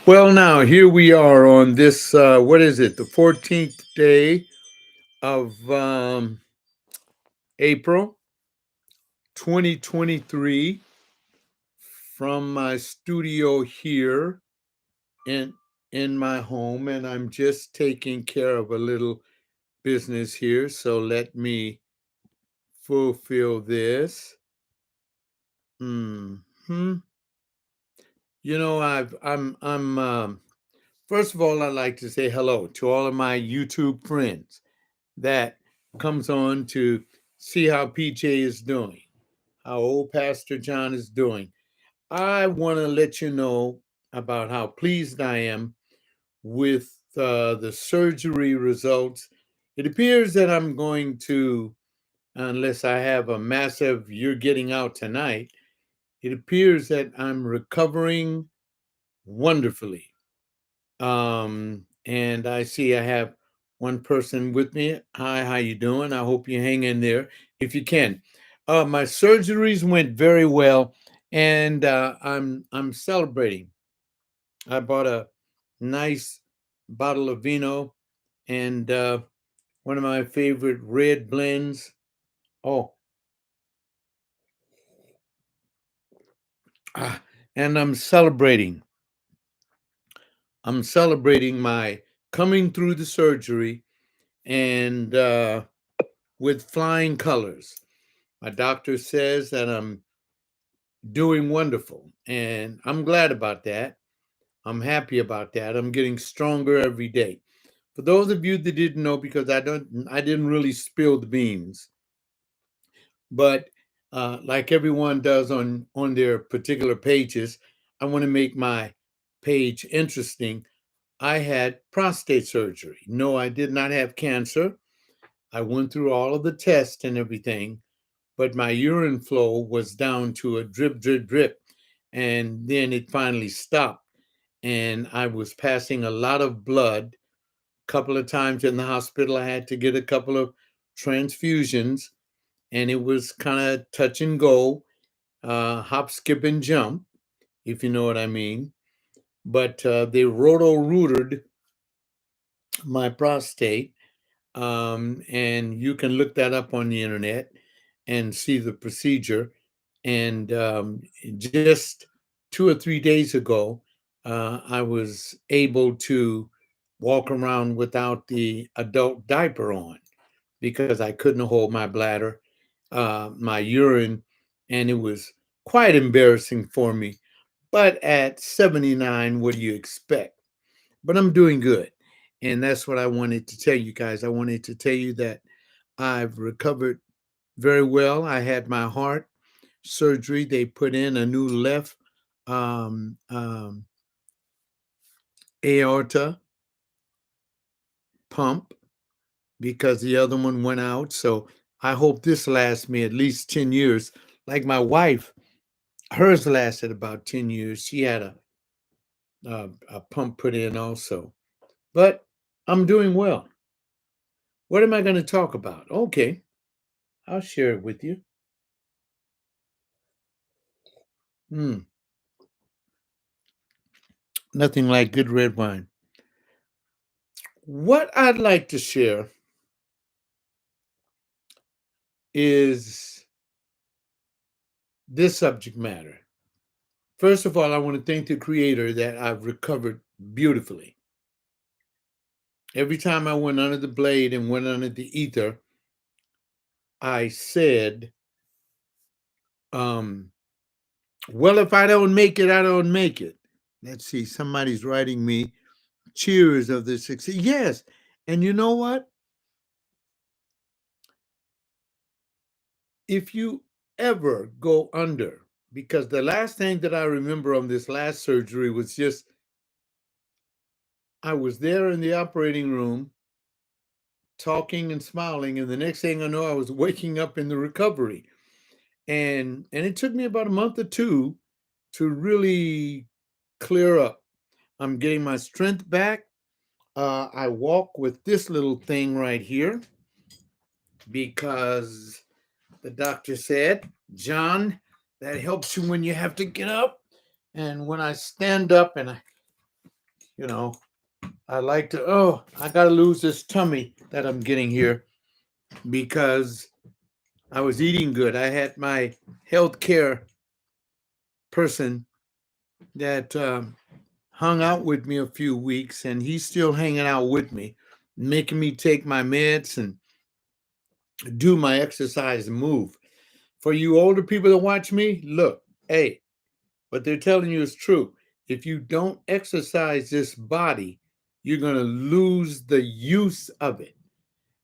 Well, now here we are on this, what is it, the 14th day of April 2023 from my studio here in in my home, and I'm just taking care of a little business here. So let me fulfill this. Hmm. I'm first of all, I'd like to say hello to all of my YouTube friends that comes on to see how PJ is doing, how old Pastor John is doing. I want to let you know about how pleased I am with the surgery results. It appears that I'm going to, unless I have a massive "you're getting out tonight," it appears that I'm recovering wonderfully. And I see I have one person with me. Hi, how you doing? I hope you hang in there if you can. My surgeries went very well, and I'm celebrating. I bought a nice bottle of vino and one of my favorite red blends. Oh, ah, and I'm celebrating. I'm celebrating my coming through the surgery and with flying colors. My doctor says that I'm doing wonderful, and I'm glad about that. I'm happy about that. I'm getting stronger every day. For those of you that didn't know, because I didn't really spill the beans, but like everyone does on their particular pages, I want to make my page interesting. I had prostate surgery. No, I did not have cancer. I went through all of the tests and everything, but my urine flow was down to a drip, drip, drip. And then it finally stopped. And I was passing a lot of blood. A couple of times in the hospital, I had to get a couple of transfusions, and it was kind of touch and go, hop, skip, and jump, if you know what I mean. But they roto-rooted my prostate, and you can look that up on the internet and see the procedure. And just 2 or 3 days ago, I was able to walk around without the adult diaper on because I couldn't hold my bladder, my urine, and it was quite embarrassing for me. But at 79, what do you expect? But I'm doing good. And that's what I wanted to tell you guys. I wanted to tell you that I've recovered very well. I had my heart surgery. They put in a new left um, um, aorta pump because the other one went out. So I hope this lasts me at least 10 years. Like my wife, hers lasted about 10 years. She had a pump put in also. But I'm doing well. What am I going to talk about? Okay, I'll share it with you. Hmm, nothing like good red wine. What I'd like to share is this subject matter. First of all, I want to thank the Creator that I've recovered beautifully. Every time I went under the blade and went under the ether, I said, um, well, if I don't make it, I don't make it. Let's see, somebody's writing me cheers of the success. Yes. And you know what? If you ever go under, because the last thing that I remember on this last surgery was just I was there in the operating room talking and smiling, and the next thing I know, I was waking up in the recovery. And it took me about a month or two to really clear up. I'm getting my strength back. I walk with this little thing right here because the doctor said, John, that helps you when you have to get up. And when I stand up and You know, I like to, oh, I got to lose this tummy that I'm getting here because I was eating good. I had my healthcare person that hung out with me a few weeks, and he's still hanging out with me, making me take my meds and do my exercise and move. For you older people that watch me, look, hey, what they're telling you is true. If you don't exercise this body, you're going to lose the use of it.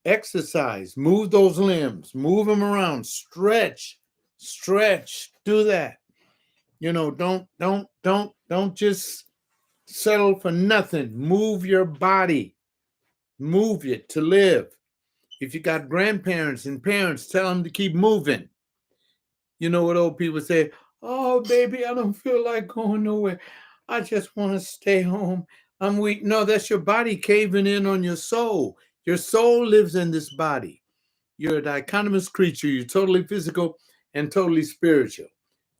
Exercise, move those limbs, move them around, stretch, do that. You know, don't just settle for nothing. Move your body, move it to live. If you got grandparents and parents, tell them to keep moving. You know what old people say? Oh, baby, I don't feel like going nowhere. I just want to stay home. I'm weak. No, that's your body caving in on your soul. Your soul lives in this body. You're a dichotomous creature. You're totally physical and totally spiritual.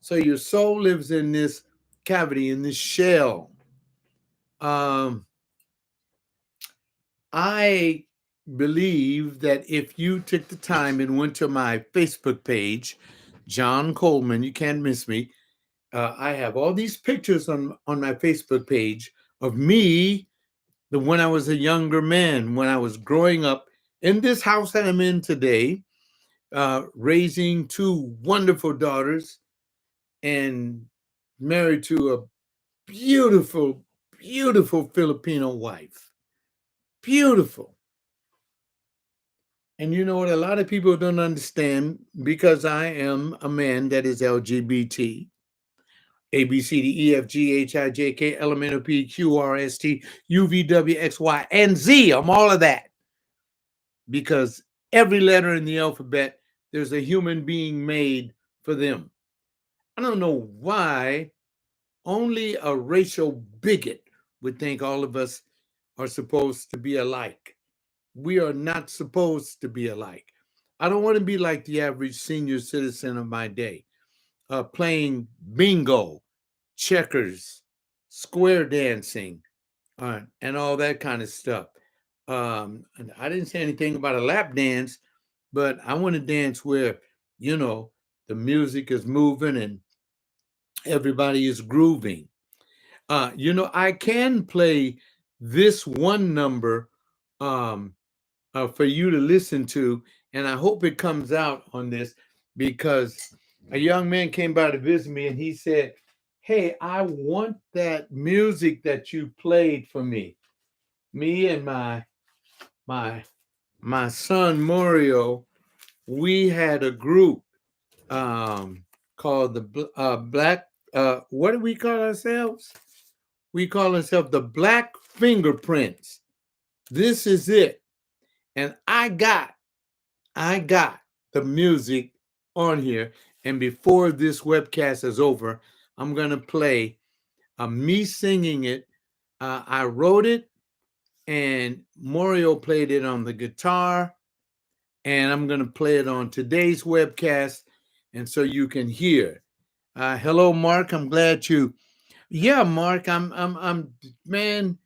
So your soul lives in this cavity, in this shell. Um, I believe that if you took the time and went to my Facebook page, John Coleman, you can't miss me. I have all these pictures on my Facebook page of me, when I was a younger man, when I was growing up in this house that I'm in today, raising two wonderful daughters and married to a beautiful, beautiful Filipino wife. Beautiful. And you know what? A lot of people don't understand because I am a man that is LGBT. A, B, C, D, E, F, G, H, I, J, K, L, M, N, O, P, Q, R, S, T, U, V, W, X, Y, and Z. I'm all of that. Because every letter in the alphabet, there's a human being made for them. I don't know why only a racial bigot would think all of us are supposed to be alike. We are not supposed to be alike. I don't want to be like the average senior citizen of my day, playing bingo, checkers, square dancing, and all that kind of stuff. And I didn't say anything about a lap dance, but I want to dance where, you know, the music is moving and everybody is grooving. You know, I can play this one number um, for you to listen to, and I hope it comes out on this because a young man came by to visit me and he said, "Hey, I want that music that you played for me." Me and my my son Mario, we had a group called the Black. What do we call ourselves? We call ourselves the Black Fingerprints. This is it, and I got the music on here. And before this webcast is over, I'm gonna play me singing it. I wrote it, and Mario played it on the guitar, and I'm gonna play it on today's webcast, and so you can hear. Hello, Mark. I'm glad you. Yeah, Mark. I'm. Man,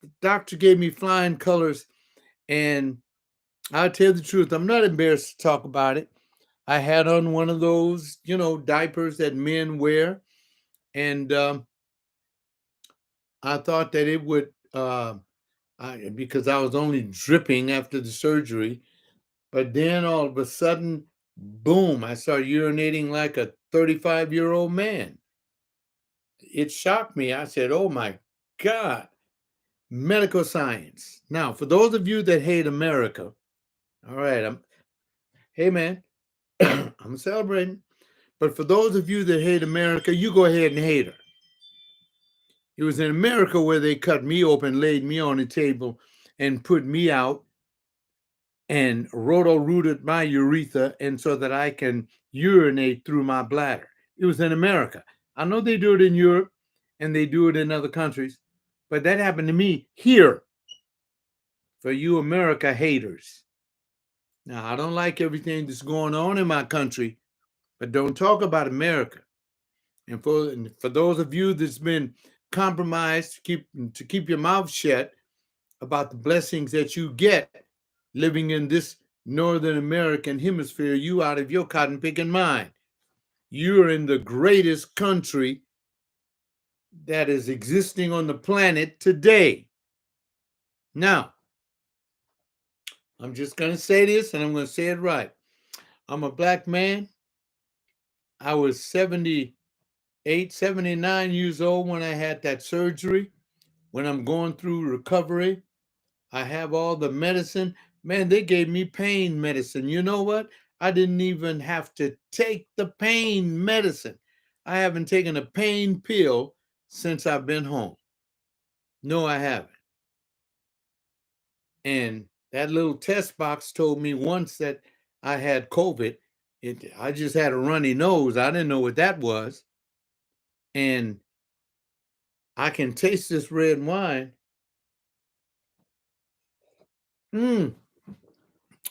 the doctor gave me flying colors, and I'll tell you the truth. I'm not embarrassed to talk about it. I had on one of those, you know, diapers that men wear, and I thought that it would, because I was only dripping after the surgery. But then all of a sudden, boom! I started urinating like a 35-year-old man. It shocked me. I said, "Oh my God!" Medical science. Now, for those of you that hate America, all right, hey man, I'm celebrating. But for those of you that hate America, you go ahead and hate her. It was in America where they cut me open, laid me on the table, and put me out and roto-rooted my urethra, and so that I can urinate through my bladder. It was in America. I know they do it in Europe and they do it in other countries, but that happened to me here. For you America haters. Now, I don't like everything that's going on in my country, but don't talk about America. And for those of you that's been compromise to keep your mouth shut about the blessings that you get living in this Northern American hemisphere, you out of your cotton picking mind. You're in the greatest country that is existing on the planet today. Now, I'm just going to say this and I'm going to say it right. I'm a black man. I was 78, 79 years old when I had that surgery. When I'm going through recovery, I have all the medicine. Man, they gave me pain medicine. You know what? I didn't even have to take the pain medicine. I haven't taken a pain pill since I've been home. No, I haven't. And that little test box told me once that I had COVID. I just had a runny nose. I didn't know what that was. And I can taste this red wine.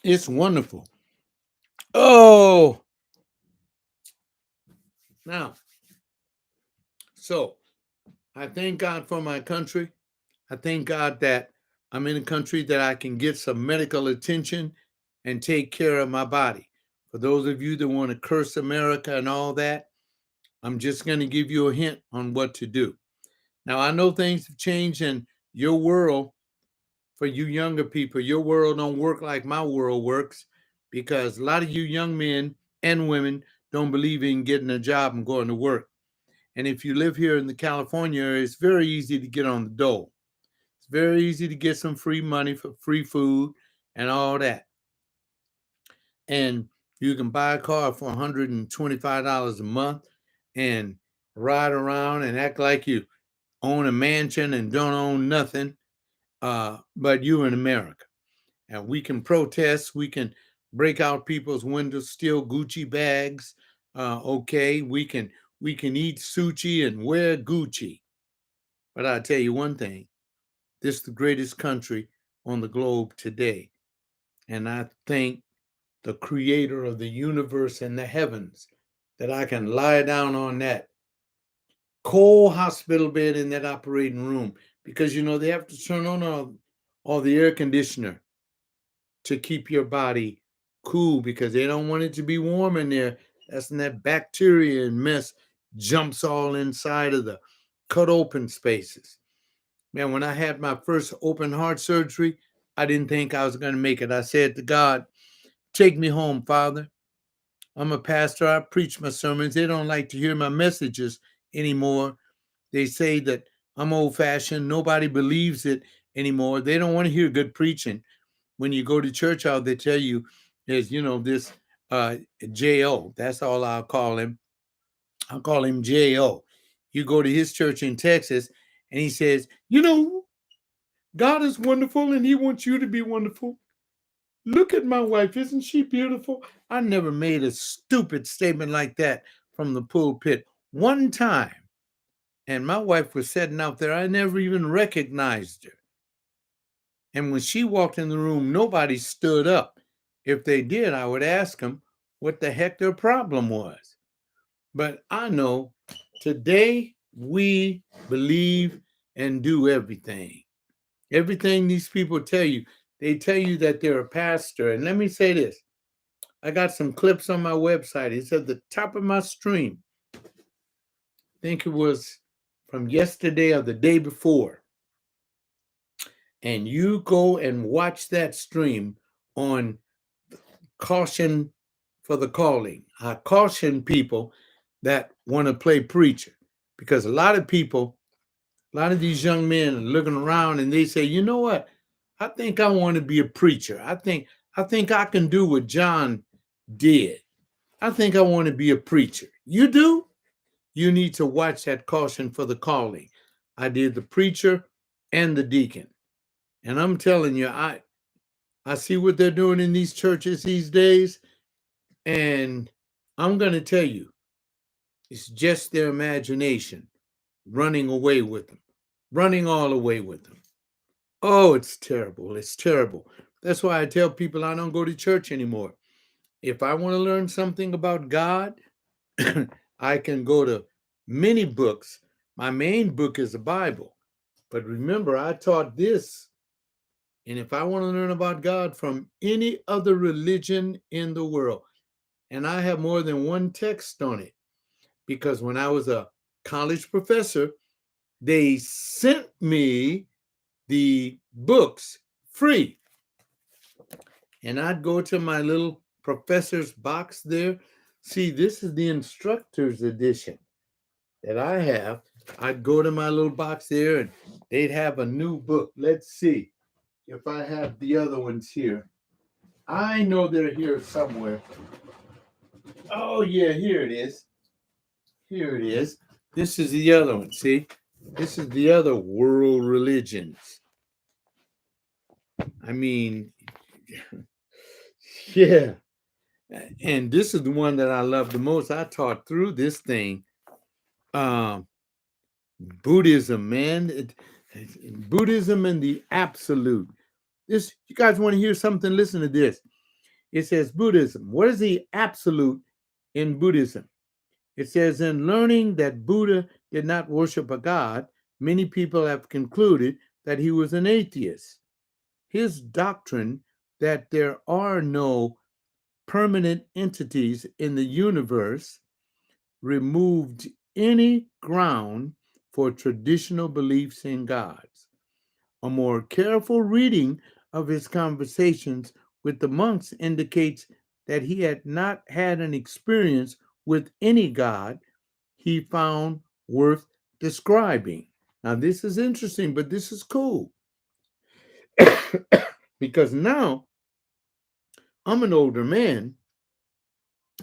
It's wonderful. Oh, now, so I thank God for my country. I thank God that I'm in a country that I can get some medical attention and take care of my body. For those of you that want to curse America and all that, I'm just going to give you a hint on what to do. Now, I know things have changed in your world. For you younger people, your world don't work like my world works, because a lot of you young men and women don't believe in getting a job and going to work. And if you live here in the California area, it's very easy to get on the dole. It's very easy to get some free money for free food and all that. And you can buy a car for $125 a month and ride around and act like you own a mansion and don't own nothing, but you're in America. And we can protest, we can break out people's windows, steal Gucci bags. Okay, we can eat sushi and wear Gucci. But I'll tell you one thing, this is the greatest country on the globe today. And I thank the creator of the universe and the heavens that I can lie down on that cold hospital bed in that operating room, because they have to turn on all the air conditioner to keep your body cool, because they don't want it to be warm in there. That's when that bacteria and mess jumps all inside of the cut open spaces. Man, when I had my first open heart surgery, I didn't think I was going to make it. I said to God, take me home, Father. I'm a pastor. I preach my sermons. They don't like to hear my messages anymore. They say that I'm old fashioned. Nobody believes it anymore. They don't want to hear good preaching. When you go to church out, they tell you there's, this J.O. That's all I'll call him. I'll call him J.O. You go to his church in Texas and he says, God is wonderful and he wants you to be wonderful. Look at my wife. Isn't she beautiful? I never made a stupid statement like that from the pulpit one time. And my wife was sitting out there. I never even recognized her. And when she walked in the room, nobody stood up. If they did, I would ask them what the heck their problem was. But I know today we believe and do everything. Everything these people tell you, they tell you that they're a pastor. And let me say this. I got some clips on my website. It's at the top of my stream. I think it was from yesterday or the day before. And you go and watch that stream on Caution for the Calling. I caution people that want to play preacher, because a lot of these young men are looking around and they say, you know what? I think I want to be a preacher. I think I can do what John did. I think I want to be a preacher. You do? You need to watch that Caution for the Calling. I did the preacher and the deacon. And I'm telling you, I see what they're doing in these churches these days. And I'm going to tell you, it's just their imagination running away with them, running all away with them. Oh, it's terrible. It's terrible. That's why I tell people I don't go to church anymore. If I want to learn something about God, I can go to many books My main book is the Bible. But remember, I taught this. And if I want to learn about God from any other religion in the world, and I have more than one text on it, because when I was a college professor, they sent me the books free. And I'd go to my little professor's box there. See, this is the instructor's edition that I have. I'd go to my little box there and they'd have a new book. Let's see if I have the other ones here. I know they're here somewhere. Oh, yeah, here it is. Here it is. This is the other one. See, this is the other world religions. I mean, yeah. And this is the one that I love the most. I taught through this thing. Um, Buddhism, man. Buddhism and the absolute. This, you guys want to hear something? Listen to this. It says Buddhism. What is the absolute in Buddhism? It says, in learning that Buddha did not worship a god, many people have concluded that he was an atheist. His doctrine that there are no permanent entities in the universe removed any ground for traditional beliefs in gods. A more careful reading of his conversations with the monks indicates that he had not had an experience with any god he found worth describing. Now, this is interesting, but this is cool because now I'm an older man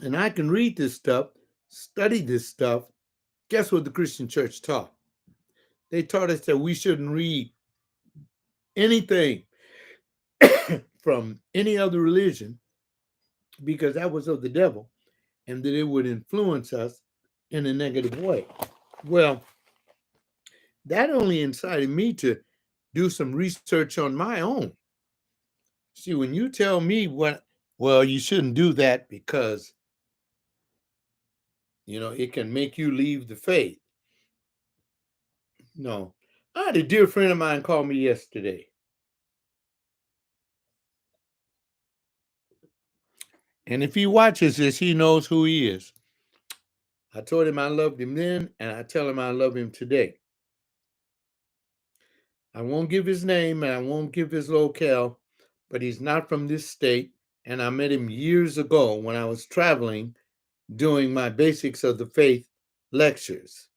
and I can read this stuff, study this stuff. Guess what the Christian church taught? They taught us that we shouldn't read anything from any other religion because that was of the devil and that it would influence us in a negative way. Well, that only incited me to do some research on my own. See, when you tell me well, you shouldn't do that because, it can make you leave the faith. No. I had a dear friend of mine call me yesterday. And if he watches this, he knows who he is. I told him I loved him then, and I tell him I love him today. I won't give his name and I won't give his locale, but he's not from this state. And I met him years ago when I was traveling doing my Basics of the Faith lectures.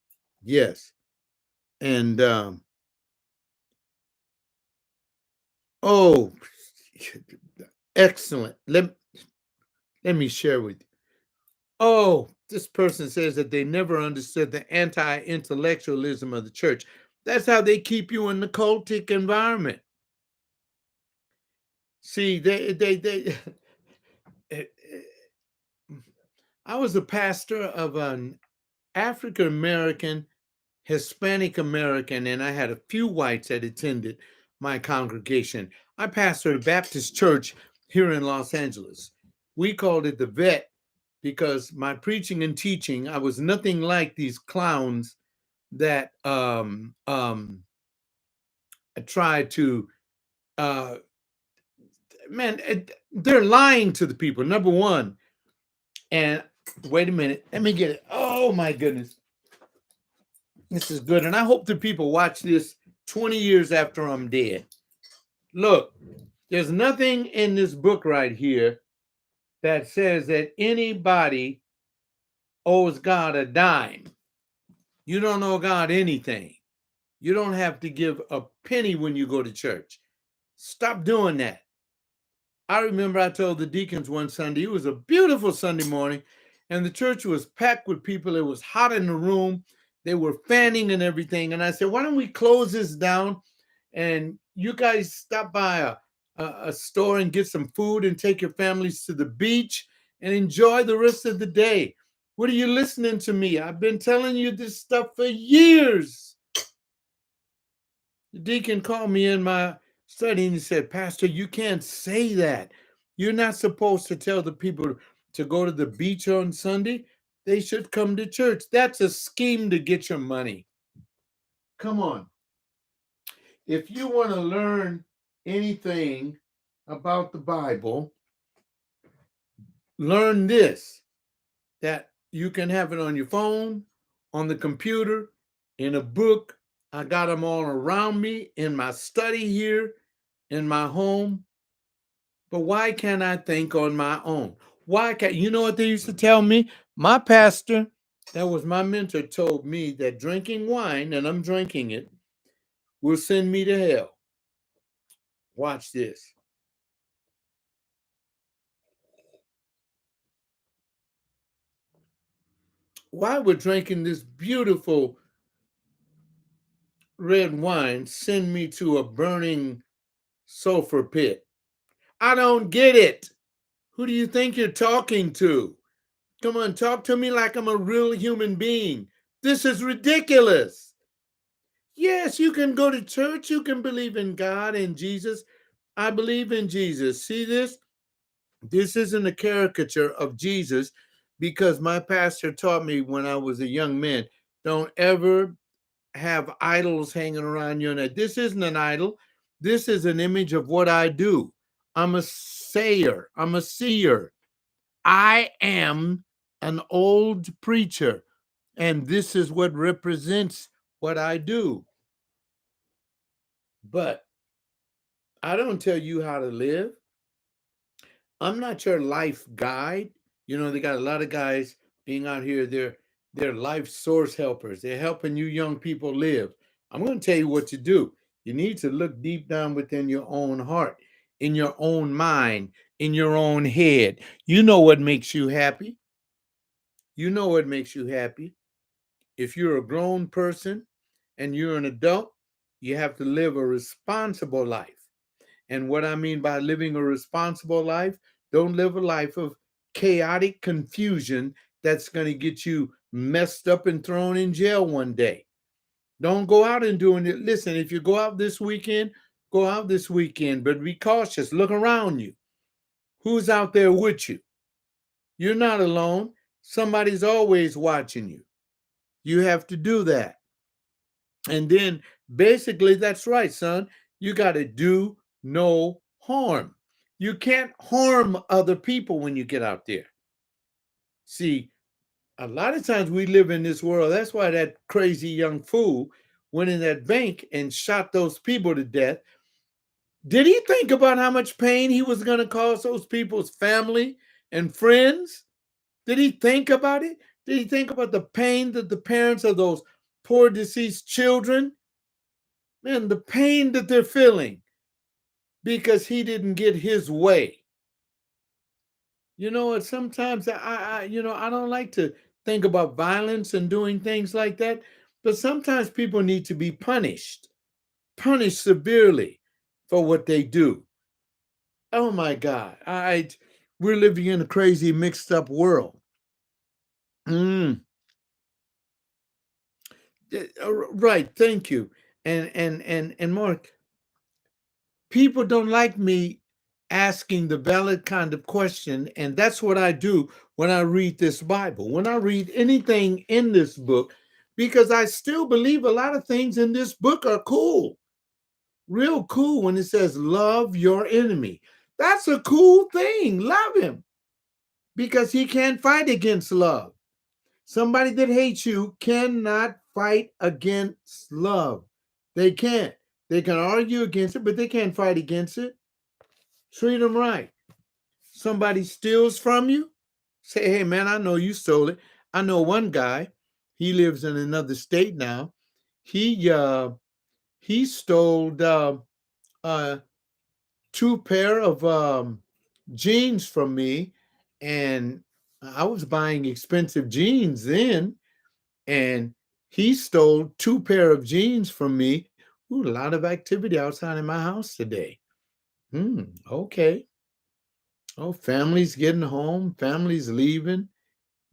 Yes. And, oh, excellent. Let me share with you. Oh, this person says that they never understood the anti-intellectualism of the church. That's how they keep you in the cultic environment. See, they I was a pastor of an African American, Hispanic American, and I had a few whites that attended my congregation. I pastored a Baptist church here in Los Angeles. We called it the Vet because my preaching and teaching, I was nothing like these clowns that try to they're lying to the people, number one. And wait a minute, let me get it. Oh my goodness. This is good. And I hope the people watch this 20 years after I'm dead. Look, there's nothing in this book right here that says that anybody owes God a dime. You don't owe God anything. You don't have to give a penny when you go to church. Stop doing that. I remember I told the deacons one Sunday, it was a beautiful Sunday morning, and the church was packed with people. It was hot in the room. They were fanning and everything. And I said, why don't we close this down and you guys stop by a store and get some food and take your families to the beach and enjoy the rest of the day. What are you listening to me? I've been telling you this stuff for years. The deacon called me in my study and he said, Pastor, you can't say that. You're not supposed to tell the people to go to the beach on Sunday. They should come to church. That's a scheme to get your money. Come on. If you want to learn anything about the Bible, learn this, that you can have it on your phone, on the computer, in a book. I got them all around me in my study here, in my home. But why can't I think on my own? Why can't you know what they used to tell me? My pastor, that was my mentor, told me that drinking wine, and I'm drinking it, will send me to hell. Watch this. Why would drinking this beautiful red wine send me to a burning sulfur pit? I don't get it. Who do you think you're talking to? Come on, talk to me like I'm a real human being. This is ridiculous. Yes, you can go to church. You can believe in God and Jesus. I believe in Jesus. See this? This isn't a caricature of Jesus because my pastor taught me when I was a young man, don't ever have idols hanging around your neck. This isn't an idol. This is an image of what I do. I'm a sayer. I'm a seer. I am an old preacher, and this is what represents what I do. But I don't tell you how to live. I'm not your life guide. You know, they got a lot of guys being out here, they're life source helpers. They're helping you young people live. I'm going to tell you what to do. You need to look deep down within your own heart, in your own mind, in your own head. You know what makes you happy. You know what makes you happy. If you're a grown person and you're an adult, you have to live a responsible life. And what I mean by living a responsible life, don't live a life of chaotic confusion that's going to get you messed up and thrown in jail one day. Don't go out and doing it. Listen, if you go out this weekend, go out this weekend, but be cautious. Look around you. Who's out there with you? You're not alone. Somebody's always watching you. You have to do that. And then basically, that's right, son. You got to do no harm. You can't harm other people when you get out there. See, a lot of times we live in this world. That's why that crazy young fool went in that bank and shot those people to death. Did he think about how much pain he was going to cause those people's family and friends? Did he think about it? Did he think about the pain that the parents of those poor deceased children, man, the pain that they're feeling because he didn't get his way? You know what? Sometimes I don't like to think about violence and doing things like that, but sometimes people need to be punished, punished severely for what they do. Oh my God, we're living in a crazy, mixed up world. Mm, right. Thank you. And Mark, people don't like me asking the valid kind of question, and that's what I do when I read this Bible, when I read anything in this book, because I still believe a lot of things in this book are cool, real cool. When it says love your enemy, that's a cool thing. Love him because he can't fight against love. Somebody that hates you cannot fight against love. They can't. They can argue against it, but they can't fight against it. Treat them right. Somebody steals from you, say, hey man, I know you stole it. I know one guy, he lives in another state now. He stole uh two pair of jeans from me, and I was buying expensive jeans then, and he stole two pair of jeans from me. Ooh, a lot of activity outside of my house today. Okay. Oh, families getting home, families leaving,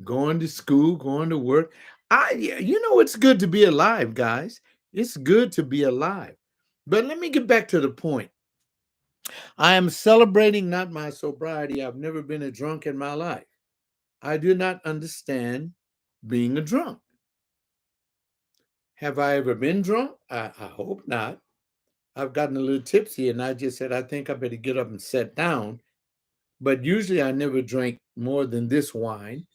going to school, going to work. You know, it's good to be alive, guys. It's good to be alive. But let me get back to the point. I am celebrating not my sobriety. I've never been a drunk in my life. I do not understand being a drunk. Have I ever been drunk? I hope not. I've gotten a little tipsy and I just said, I think I better get up and sit down. But usually I never drink more than this wine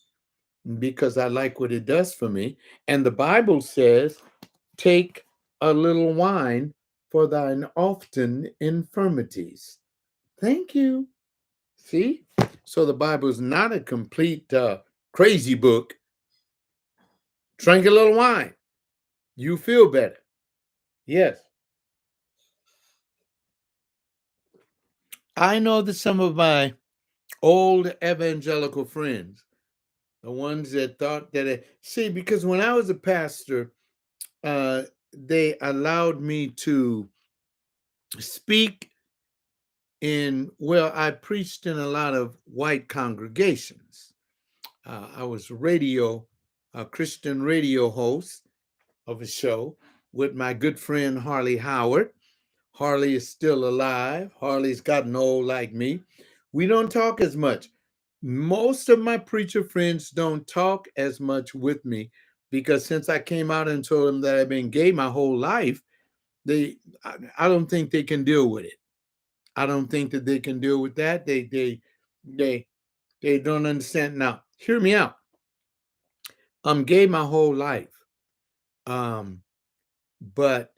because I like what it does for me. And the Bible says, take a little wine for thine often infirmities. Thank you. See? So the Bible is not a complete crazy book. Drink a little wine. You feel better. Yes. I know that some of my old evangelical friends, the ones that thought that, see, because when I was a pastor, they allowed me to speak I preached in a lot of white congregations. I was a Christian radio host of a show with my good friend Harley Howard. Harley is still alive. Harley's gotten old like me. We don't talk as much. Most of my preacher friends don't talk as much with me because since I came out and told them that I've been gay my whole life, I don't think they can deal with it. I don't think that they can deal with that. They they don't understand. Now, hear me out. I'm gay my whole life. Um, but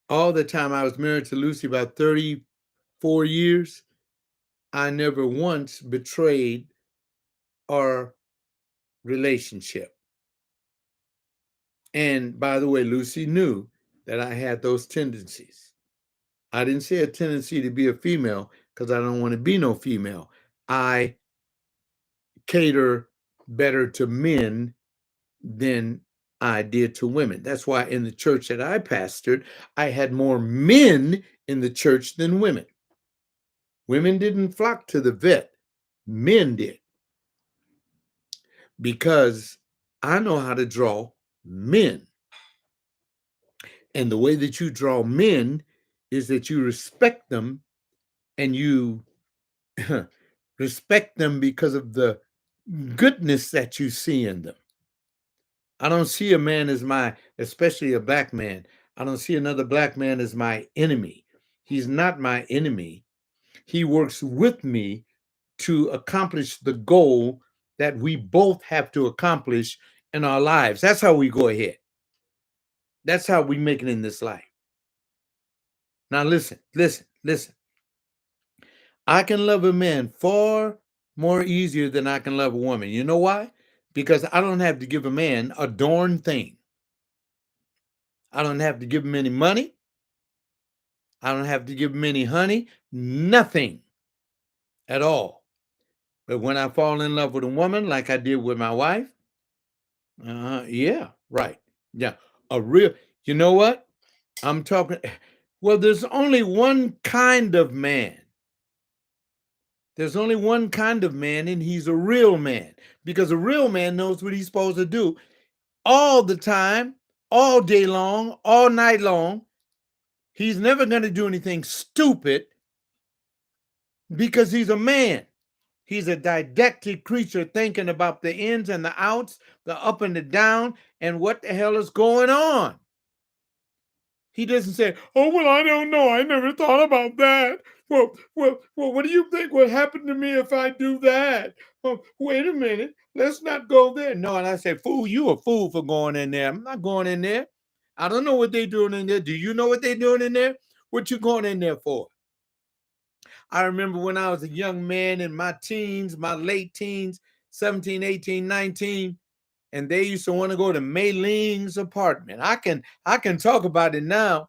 all the time I was married to Lucy about 34 years, I never once betrayed our relationship. And by the way, Lucy knew that I had those tendencies. I didn't say a tendency to be a female because I don't want to be no female. I cater better to men than I did to women. That's why in the church that I pastored, I had more men in the church than women. Women didn't flock to the vet, men did, because I know how to draw men. And the way that you draw men is that you respect them and you respect them because of the goodness that you see in them. I don't see a man as especially a black man. I don't see another black man as my enemy. He's not my enemy. He works with me to accomplish the goal that we both have to accomplish in our lives. That's how we go ahead. That's how we make it in this life. Now, listen. I can love a man far more easier than I can love a woman. You know why? Because I don't have to give a man a darn thing. I don't have to give him any money. I don't have to give him any honey. Nothing at all. But when I fall in love with a woman, like I did with my wife, yeah, right. Yeah, you know what? I'm talking, well, there's only one kind of man. There's only one kind of man, and he's a real man because a real man knows what he's supposed to do all the time, all day long, all night long. He's never going to do anything stupid because he's a man. He's a didactic creature thinking about the ins and the outs, the up and the down, and what the hell is going on. He doesn't say, oh, well, I don't know. I never thought about that. Well, what do you think will happen to me if I do that? Oh, wait a minute. Let's not go there. No, and I say, fool, you a fool for going in there. I'm not going in there. I don't know what they're doing in there. Do you know what they're doing in there? What you going in there for? I remember when I was a young man in my teens, my late teens, 17, 18, 19, and they used to want to go to Mei Ling's apartment. I can talk about it now.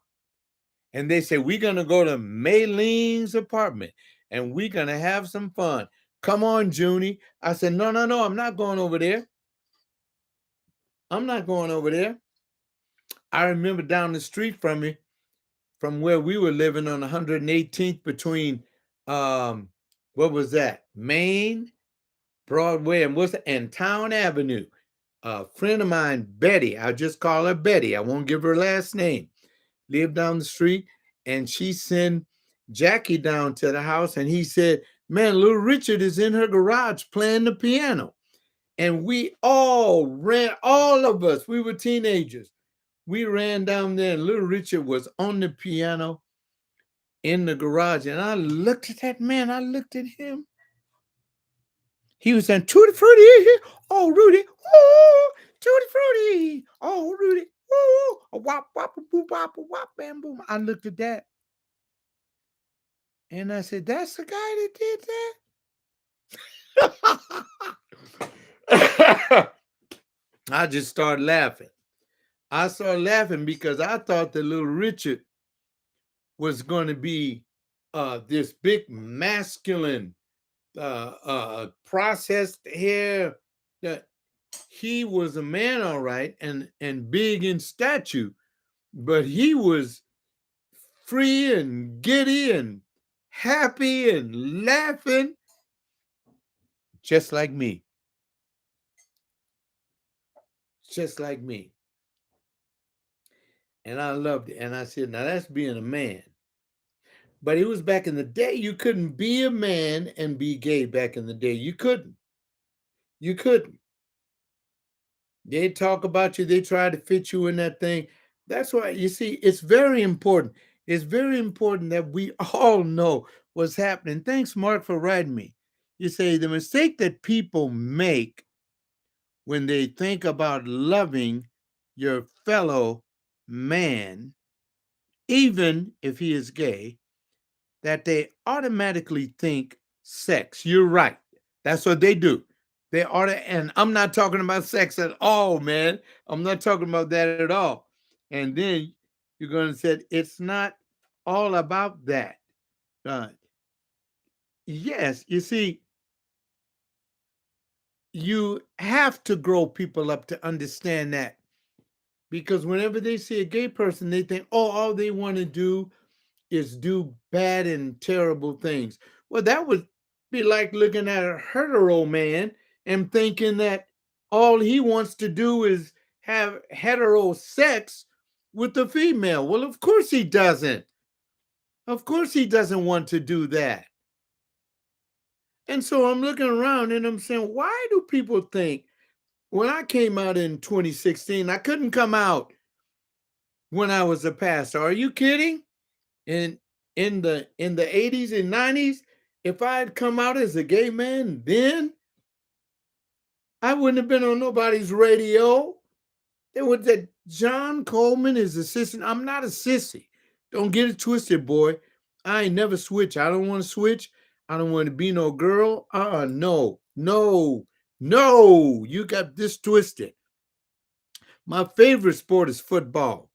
And they say, we're going to go to Mei Ling's apartment and we're going to have some fun. Come on, Junie. I said, no, I'm not going over there. I'm not going over there. I remember down the street from me, from where we were living on 118th between, what was that? Main, Broadway, and Town Avenue. A friend of mine, Betty, I'll just call her Betty. I won't give her last name. Lived down the street, and she sent Jackie down to the house, and he said, man, little Richard is in her garage playing the piano. And we all ran, all of us, we were teenagers. We ran down there, and little Richard was on the piano in the garage. And I looked at that man. I looked at him. He was saying, Tutti Frutti, oh, Rudy, oh, Tutti Frutti, oh, Rudy, oh, wop, wop, boop, wop, wop, bam, boom. I looked at that and I said, that's the guy that did that? I just started laughing. I started laughing because I thought that little Richard was going to be this big masculine, processed hair. That he was a man, all right, and big in stature, but he was free and giddy and happy and laughing, just like me, just like me. And I loved it. And I said, now that's being a man. But it was back in the day. You couldn't be a man and be gay back in the day. You couldn't. You couldn't. They talk about you. They try to fit you in that thing. That's why, you see, it's very important. It's very important that we all know what's happening. Thanks, Mark, for writing me. You say the mistake that people make when they think about loving your fellow man, even if he is gay, that they automatically think sex. You're right. That's what they do. They ought to, and I'm not talking about sex at all, man. I'm not talking about that at all. And then you're going to say it's not all about that. Uh, yes, you see, you have to grow people up to understand that, because whenever they see a gay person, they think, oh, all they want to do is do bad and terrible things. Well, that would be like looking at a hetero man and thinking that all he wants to do is have hetero sex with the female. Well, of course he doesn't. Of course he doesn't want to do that. And so I'm looking around and I'm saying, why do people think when I came out in 2016, I couldn't come out when I was a pastor? Are you kidding? in in the 80s and 90s, if I had come out as a gay man then, I wouldn't have been on nobody's radio. There was that John Coleman is a sissy. I'm not a sissy. Don't get it twisted, boy. I ain't never switch. I don't want to switch. I don't want to be no girl. No, no, no. You got this twisted. My favorite sport is football.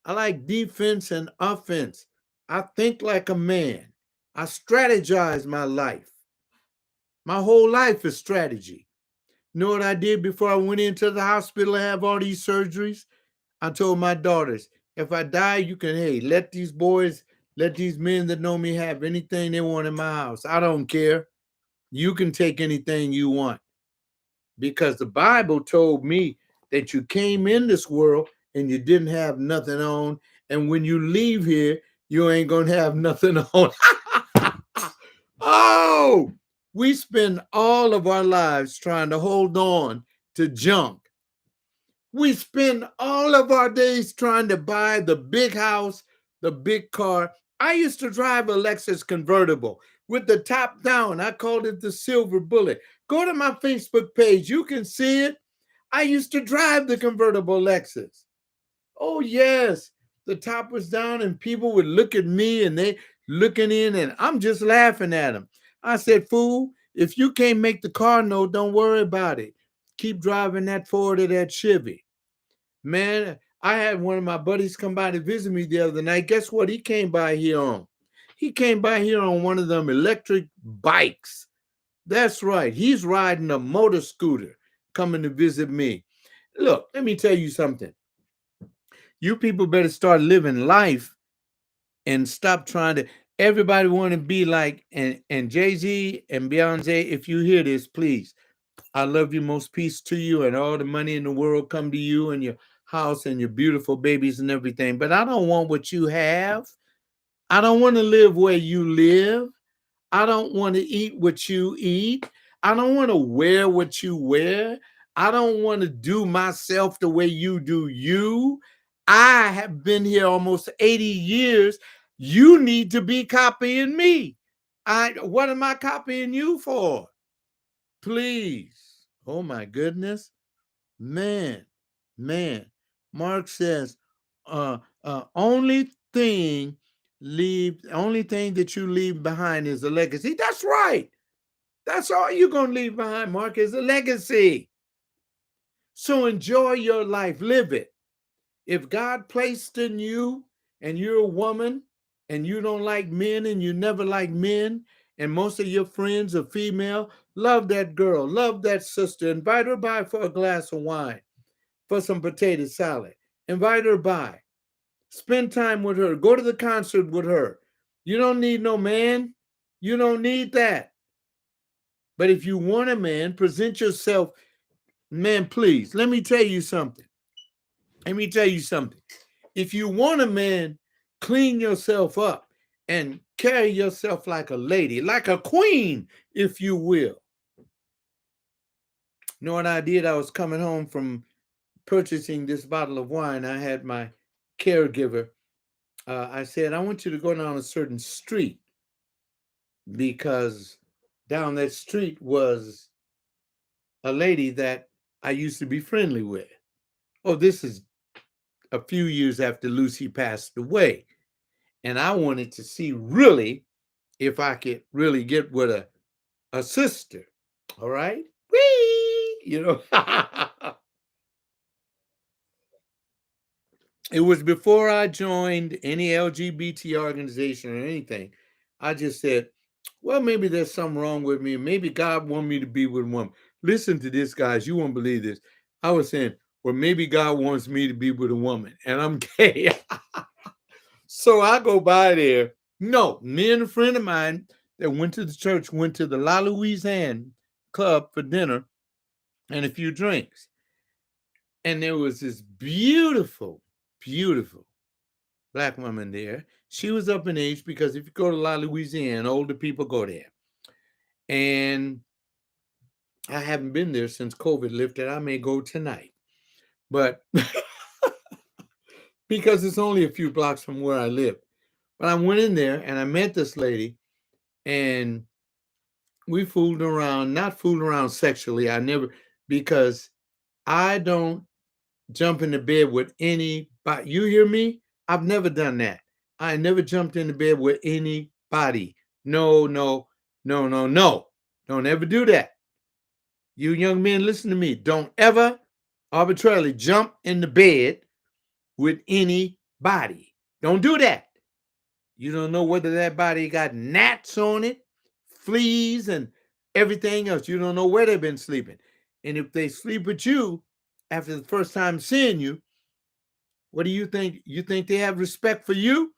I like defense and offense. I think like a man. I strategize my life. My whole life is strategy. You know what I did before I went into the hospital to have all these surgeries? I told my daughters, if I die, you can, hey, let these boys, let these men that know me have anything they want in my house. I don't care. You can take anything you want, because the Bible told me that you came in this world and you didn't have nothing on. And when you leave here, you ain't going to have nothing on. Oh, we spend all of our lives trying to hold on to junk. We spend all of our days trying to buy the big house, the big car. I used to drive a Lexus convertible with the top down. I called it the silver bullet. Go to my Facebook page. You can see it. I used to drive the convertible Lexus. Oh, yes. The top was down and people would look at me and they looking in and I'm just laughing at them. I said, fool, if you can't make the car note, don't worry about it. Keep driving that Ford or that Chevy. Man, I had one of my buddies come by to visit me the other night. Guess what he came by here on? He came by here on one of them electric bikes. That's right. He's riding a motor scooter coming to visit me. Look, let me tell you something. You people better start living life and stop trying to. Everybody want to be like and Jay-Z and Beyonce. If you hear this, please, I love you. Most peace to you, and all the money in the world come to you and your house and your beautiful babies and everything. But I don't want what you have. I don't want to live where you live. I don't want to eat what you eat. I don't want to wear what you wear. I don't want to do myself the way you do you. I have been here almost 80 years. You need to be copying me. What am I copying you for? Please. Oh my goodness. Man, man. Mark says, only thing that you leave behind is a legacy. That's right. That's all you're gonna leave behind, Mark, is a legacy. So enjoy your life, live it. If God placed in you and you're a woman and you don't like men and you never like men, and most of your friends are female, love that girl, love that sister, invite her by for a glass of wine, for some potato salad. Invite her by. Spend time with her. Go to the concert with her. You don't need no man. You don't need that. But if you want a man, present yourself. Man, please, let me tell you something. Let me tell you something. If you want a man, clean yourself up and carry yourself like a lady, like a queen, if you will. You know what I did? I was coming home from purchasing this bottle of wine. I had my caregiver. I said, I want you to go down a certain street because down that street was a lady that I used to be friendly with. Oh, this is a few years after Lucy passed away. And I wanted to see really if I could really get with a sister. All right. Whee! It was before I joined any LGBT organization or anything. I just said, well, maybe there's something wrong with me. Maybe God want me to be with a woman. Listen to this, guys. You won't believe this. I was saying, well, maybe God wants me to be with a woman, and I'm gay. So I go by there. No, me and a friend of mine that went to the church went to the La Louisiane club for dinner and a few drinks. And there was this beautiful, beautiful black woman there. She was up in age because if you go to La Louisiane, older people go there. And I haven't been there since COVID lifted. I may go tonight. But because it's only a few blocks from where I live. But I went in there and I met this lady and we fooled around, not fooled around sexually. I never, because I don't jump into bed with anybody. You hear me? I've never done that. I never jumped into bed with anybody. No, no, no, no, no. Don't ever do that. You young men, listen to me. Don't ever arbitrarily jump into bed with anybody. Don't do that. You don't know whether that body got gnats on it, fleas, and everything else. You don't know where they've been sleeping. And if they sleep with you after the first time seeing you, what do you think? You think they have respect for you?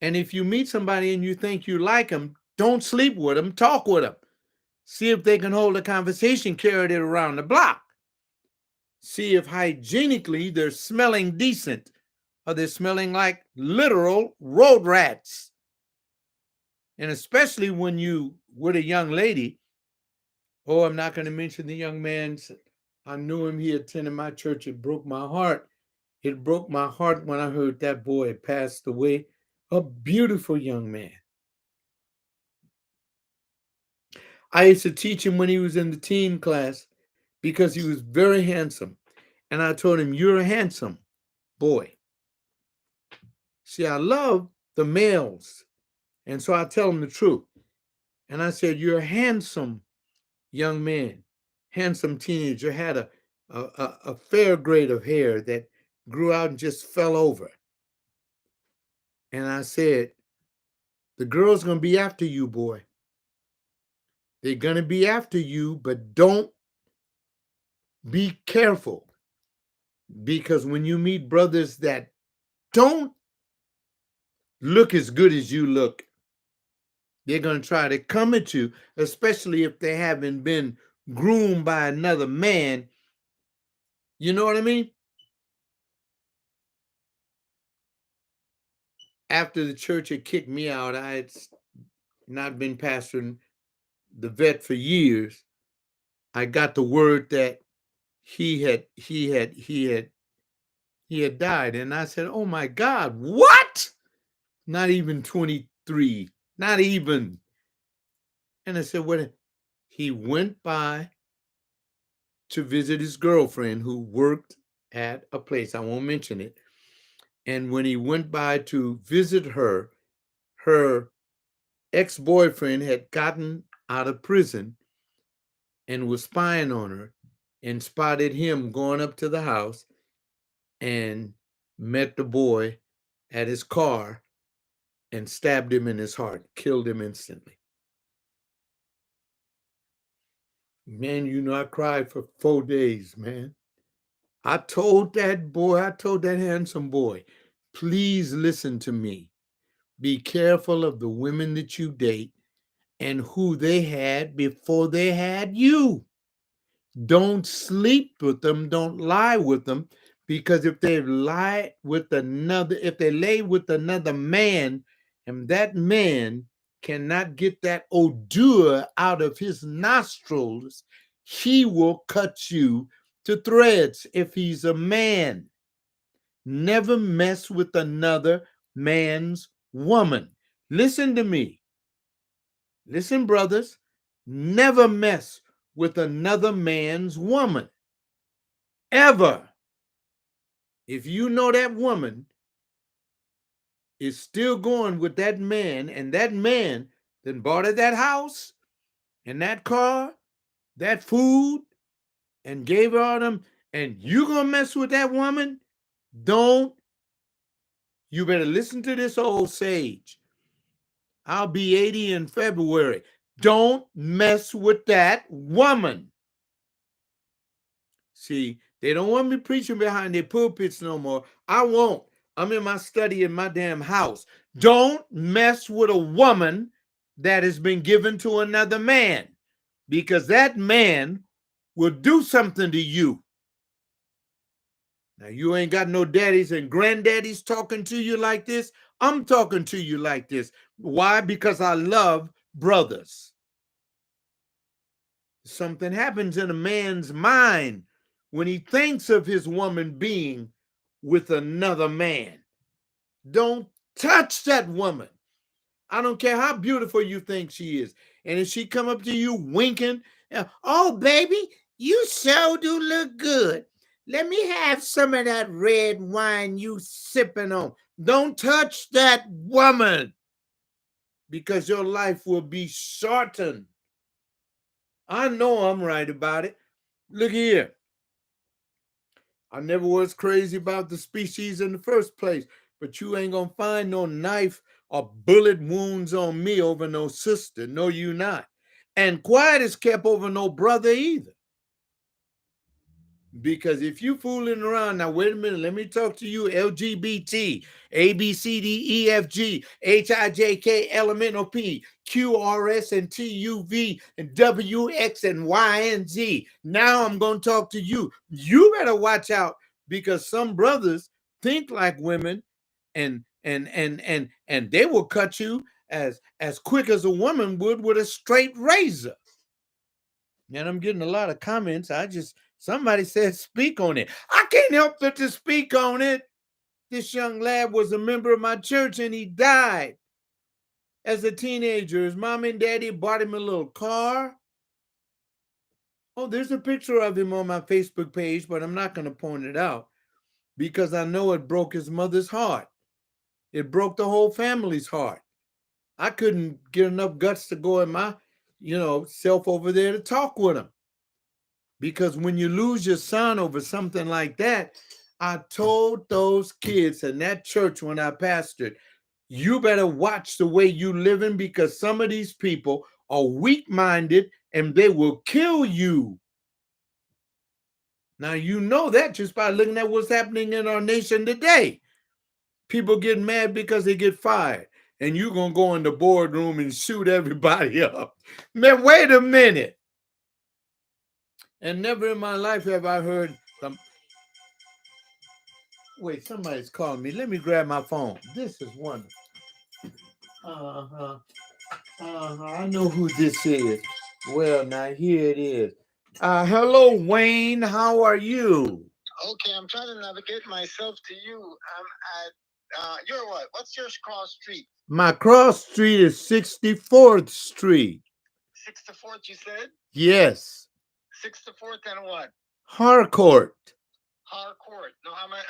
And if you meet somebody and you think you like them, don't sleep with them, talk with them. See if they can hold a conversation, carry it around the block. See if hygienically they're smelling decent or they're smelling like literal road rats. And especially when you with a young lady, oh, I'm not going to mention the young man. I knew him. He attended my church. It broke my heart. It broke my heart when I heard that boy had passed away. A beautiful young man. I used to teach him when he was in the teen class because he was very handsome. And I told him, you're a handsome boy. See, I love the males. And so I tell him the truth. And I said, you're a handsome young man, handsome teenager, had a fair grade of hair that grew out and just fell over. And I said, the girl's going to be after you, boy. They're going to be after you, but don't be careful. Because when you meet brothers that don't look as good as you look, they're going to try to come at you, especially if they haven't been groomed by another man. You know what I mean? After the church had kicked me out, I had not been pastoring the vet for years. I got the word that he had he had died. And I said, oh my God, what? Not even 23, not even. And I said, what? He went by to visit his girlfriend who worked at a place. I won't mention it. And when he went by to visit her, her ex-boyfriend had gotten out of prison and was spying on her and spotted him going up to the house and met the boy at his car and stabbed him in his heart, killed him instantly. Man, you know, I cried for 4 days, man. I told that boy, I told that handsome boy, please listen to me. Be careful of the women that you date and who they had before they had you. Don't sleep with them, don't lie with them, because if they lie with another, if they lay with another man, and that man cannot get that odor out of his nostrils, he will cut you to threads if he's a man. Never mess with another man's woman. Listen to me. Listen, brothers. Never mess with another man's woman. Ever. If you know that woman is still going with that man, and that man then bought her that house and that car, that food, and gave her all them, and you gonna mess with that woman, don't. You better listen to this old sage. I'll be 80 in February. Don't mess with that woman. See, they don't want me preaching behind their pulpits no more. I won't. I'm in my study in my damn house. Don't mess with a woman that has been given to another man, because that man will do something to you. Now, you ain't got no daddies and granddaddies talking to you like this. I'm talking to you like this. Why? Because I love brothers. Something happens in a man's mind when he thinks of his woman being with another man. Don't touch that woman. I don't care how beautiful you think she is. And if she come up to you winking, oh, baby, you so do look good. Let me have some of that red wine you sipping on. Don't touch that woman, because your life will be shortened. I know I'm right about it. Look here. I never was crazy about the species in the first place, but you ain't gonna find no knife or bullet wounds on me over no sister. No, you not. And quiet is kept over no brother either. Because if you fooling around, now wait a minute, let me talk to you, LGBT, A, B, C, D, E, F, G, H, I, J, K, L, M, N, O, P, Q, R, S, and T, U, V, and W, X, and Y, and Z. Now I'm going to talk to you. You better watch out, because some brothers think like women, and they will cut you as quick as a woman would with a straight razor. And I'm getting a lot of comments. Somebody said speak on it. I can't help but to speak on it. This young lad was a member of my church, and he died as a teenager. His mom and daddy bought him a little car. Oh, there's a picture of him on my Facebook page, but I'm not going to point it out because I know it broke his mother's heart. It broke the whole family's heart. I couldn't get enough guts to go in my, self over there to talk with him. Because when you lose your son over something like that, I told those kids in that church when I pastored, you better watch the way you living, because some of these people are weak-minded and they will kill you. Now, you know that just by looking at what's happening in our nation today. People get mad because they get fired, and you're going to go in the boardroom and shoot everybody up. Man, wait a minute. And never in my life have I heard some. Wait, somebody's calling me. Let me grab my phone. This is wonderful. I know who this is. Well, now here it is. Hello, Wayne. How are you? Okay, I'm trying to navigate myself to you. I'm at you're what? What's your cross street? My cross street is 64th Street. 64th, you said? Yes. 64th and what? Harcourt. Harcourt. No, I'm at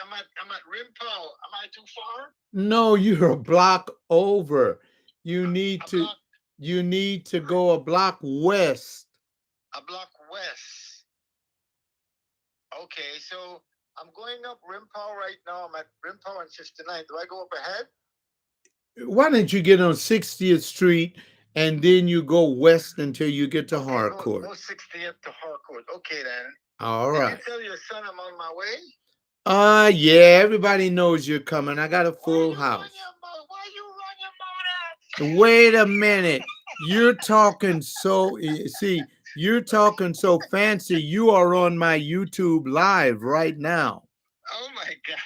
Rimpau. Am I too far? No, you're a block over. You need A to block you need to go a block west. a block west. Okay, so I'm going up Rimpau right now. I'm at Rimpau and 59. Do I go up ahead? Why don't you get on 60th Street and then you go west until you get to Okay, Harcourt? go 60th to Harcourt. Okay then. All Did you right. tell your son I'm on my way? Yeah, everybody knows you're coming. I got a full house. Why you run your mouth? Wait a minute. You're talking see, you're talking so fancy. You are on my YouTube live right now. Oh my god.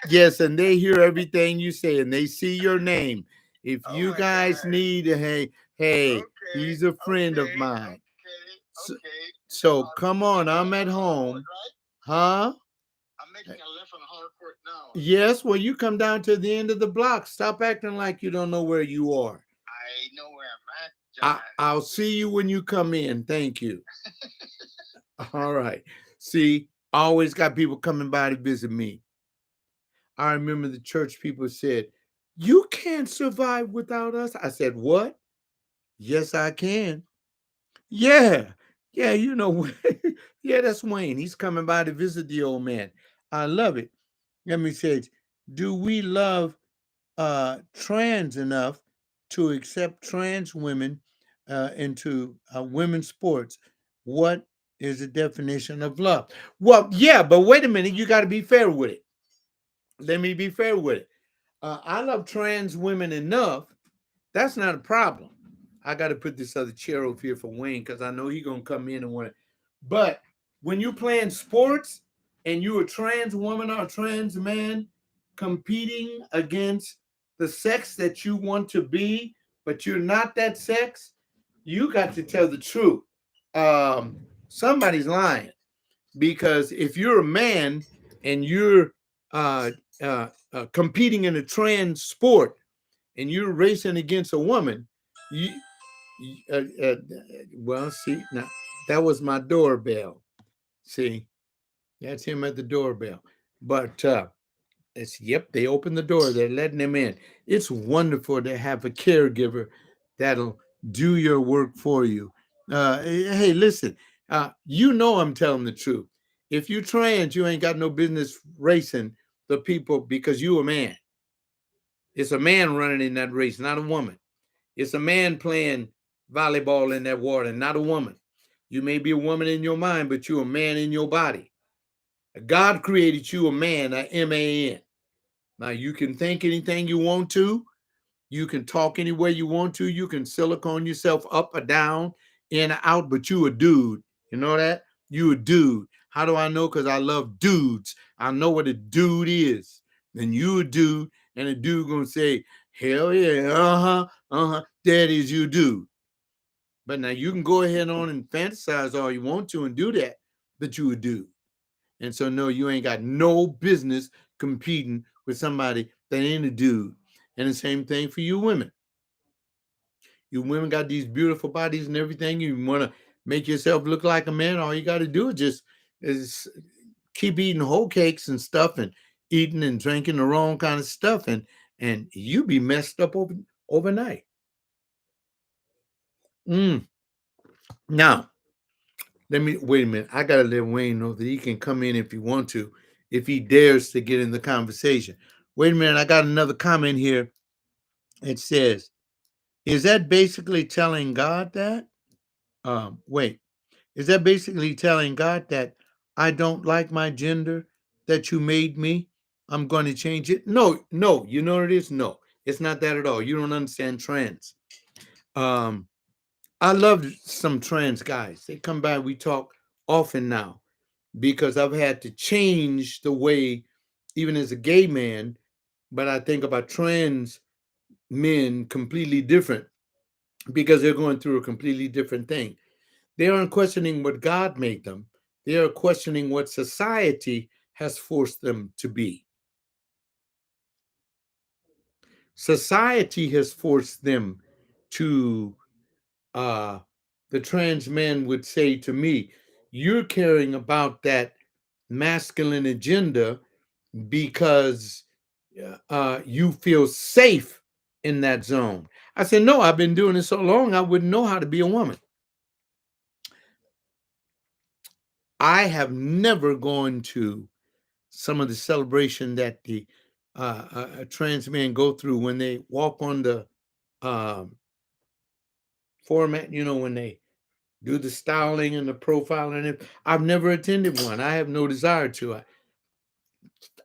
Yes, and they hear everything you say and they see your name. If Oh you my guys god. need a hey, Okay, he's a friend of okay, mine. okay, So, okay. so So come I'm on, making a I'm at left on Harcourt, home. right? Huh? I'm making a left on Harcourt now. Yes, well, you come down to the end of the block. Stop acting like you don't know where you are. I know where I'm at, I'll see you when you come in. Thank you. All right. See, I always got people coming by to visit me. I remember the church people said, "You can't survive without us." I said, "What? Yes, I can." Yeah. Yeah, you know, yeah, that's Wayne. He's coming by to visit the old man. I love it. Let me say, do we love trans enough to accept trans women into women's sports? What is the definition of love? Well, yeah, but wait a minute. You got to be fair with it. Let me be fair with it. I love trans women enough. That's not a problem. I got to put this other chair over here for Wayne because I know he's gonna come in and want it. But when you playing sports and you a trans woman or a trans man competing against the sex that you want to be, but you're not that sex, you got to tell the truth. Somebody's lying because if you're a man and you're uh, competing in a trans sport and you're racing against a woman, you, well, see, now that was my doorbell. See, that's him at the doorbell. But it's yep, they opened the door. They're letting him in. It's wonderful to have a caregiver that'll do your work for you. Hey, listen, you know I'm telling the truth. If you trans, you ain't got no business racing the people because you a man. It's a man running in that race, not a woman. It's a man playing volleyball in that water, not a woman. You may be a woman in your mind, but you're a man in your body. God created you a man, a man. Now you can think anything you want to. You can talk any way you want to. You can silicone yourself up or down, in or out, but you a dude. You know that? You a dude. How do I know? Because I love dudes. I know what a dude is. And you a dude, and a dude gonna say, hell yeah, uh-huh, uh-huh. That is you dude. But now you can go ahead on and fantasize all you want to and do that, but you a dude. And so no, you ain't got no business competing with somebody that ain't a dude. And the same thing for you women. You women got these beautiful bodies and everything. You want to make yourself look like a man. All you got to do is keep eating whole cakes and stuff and eating and drinking the wrong kind of stuff and you be messed up overnight. Mm. Now, let me wait a minute. I gotta let Wayne know that he can come in if he want to, if he dares to get in the conversation. Wait a minute, I got another comment here. It says, "Is that basically telling God that? Wait, is that basically telling God that I don't like my gender that you made me? I'm going to change it? No, no. You know what it is? No, it's not that at all. You don't understand trans. Um, I love some trans guys. They come by. We talk often now because I've had to change the way, even as a gay man, but I think about trans men completely different because they're going through a completely different thing. They aren't questioning what God made them, they are questioning what society has forced them to be. Society has forced them to, uh, the trans men would say to me, you're caring about that masculine agenda because you feel safe in that zone. I said, no, I've been doing it so long, I wouldn't know how to be a woman. I have never gone to some of the celebration that the trans men go through when they walk on the um, format, when they do the styling and the profiling. I've never attended one. I have no desire to.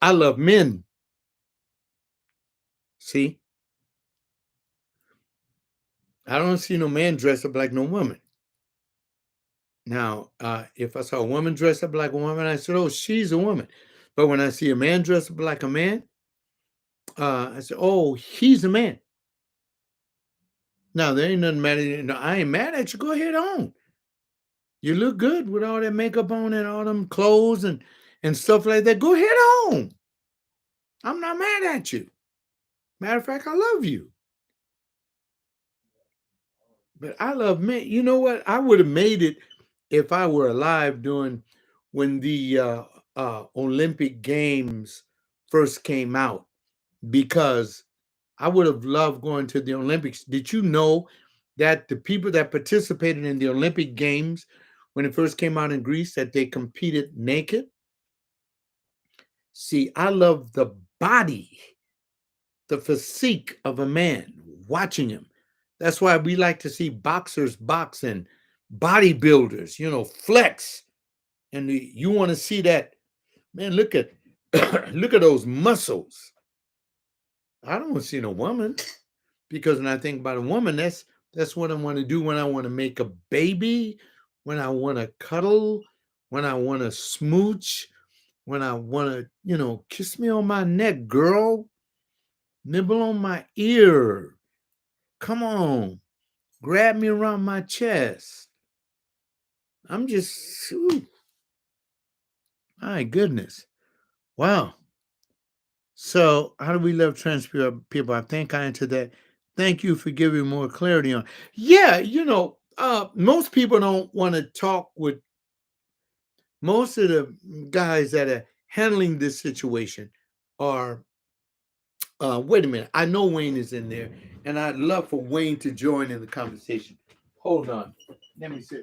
I love men. See, I don't see no man dress up like no woman. Now, if I saw a woman dress up like a woman, I said, "Oh, she's a woman." But when I see a man dress up like a man, I said, "Oh, he's a man." Now there ain't nothing mad at you. No, I ain't mad at you. Go ahead on. You look good with all that makeup on and all them clothes and stuff like that. Go ahead on. I'm not mad at you. Matter of fact, I love you. But I love men. You know what? I would have made it if I were alive during when the Olympic Games first came out, because I would have loved going to the Olympics. Did you know that the people that participated in the Olympic Games when it first came out in Greece, that they competed naked? See, I love the body, the physique of a man, watching him. That's why we like to see boxers box and bodybuilders, flex. And you want to see that, man, look at look at those muscles. I don't want to see no woman, because when I think about a woman, that's what I want to do when I want to make a baby, when I want to cuddle, when I want to smooch, when I want to, kiss me on my neck, girl, nibble on my ear. Come on, grab me around my chest. I'm just, ooh, my goodness. Wow. So, how do we love trans people? I think I answered that. Thank you for giving more clarity on. Yeah, most people don't want to talk with most of the guys that are handling this situation are. Wait a minute. I know Wayne is in there, and I'd love for Wayne to join in the conversation. Hold on. Let me see.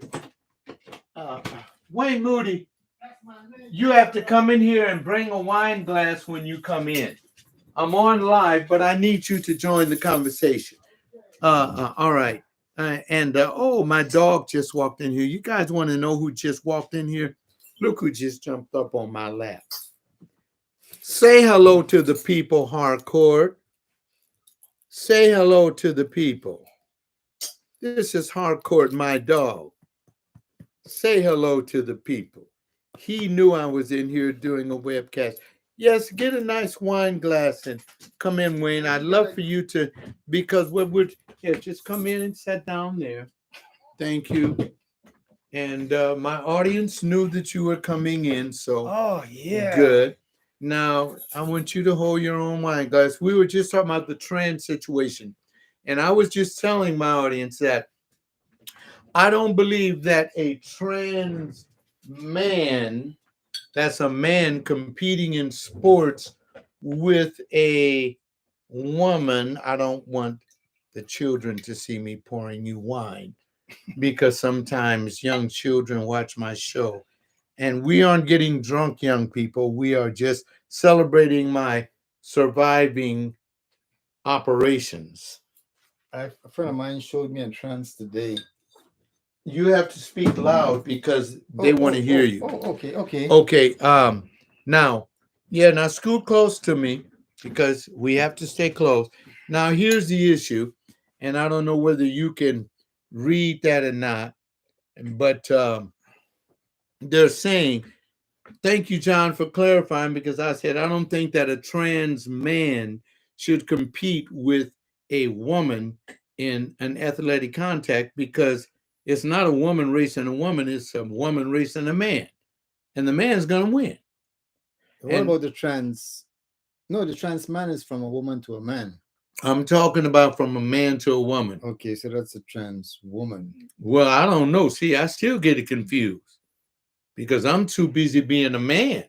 Uh, Wayne Moody, you have to come in here and bring a wine glass when you come in. I'm on live, but I need you to join the conversation. All right. And oh, my dog just walked in here. You guys want to know who just walked in here? Look who just jumped up on my lap. Say hello to the people, Harcourt. Say hello to the people. This is Harcourt, my dog. Say hello to the people. He knew I was in here doing a webcast. Yes, get a nice wine glass and come in, Wayne. I'd love for you to, because what would, yeah, just come in and sit down there. Thank you. And my audience knew that you were coming in, so Oh yeah. good. Now, I want you to hold your own wine glass. We were just talking about the trans situation, and I was just telling my audience that I don't believe that a trans man, that's a man competing in sports with a woman. I don't want the children to see me pouring you wine, because sometimes young children watch my show. And we aren't getting drunk, young people. We are just celebrating my surviving operations. A friend of mine showed me a trance today. You have to speak loud because they want to hear you. Okay, okay. Okay. Now, yeah, now scoot close to me because we have to stay close. Now, here's the issue, and I don't know whether you can read that or not, but they're saying, thank you, John, for clarifying, because I said I don't think that a trans man should compete with a woman in an athletic contact, because it's not a woman racing a woman, it's a woman racing a man, and the man's going to win. What And about the trans? No, the trans man is from a woman to a man. I'm talking about from a man to a woman. Okay, so that's a trans woman. Well, I don't know. See, I still get it confused because I'm too busy being a man.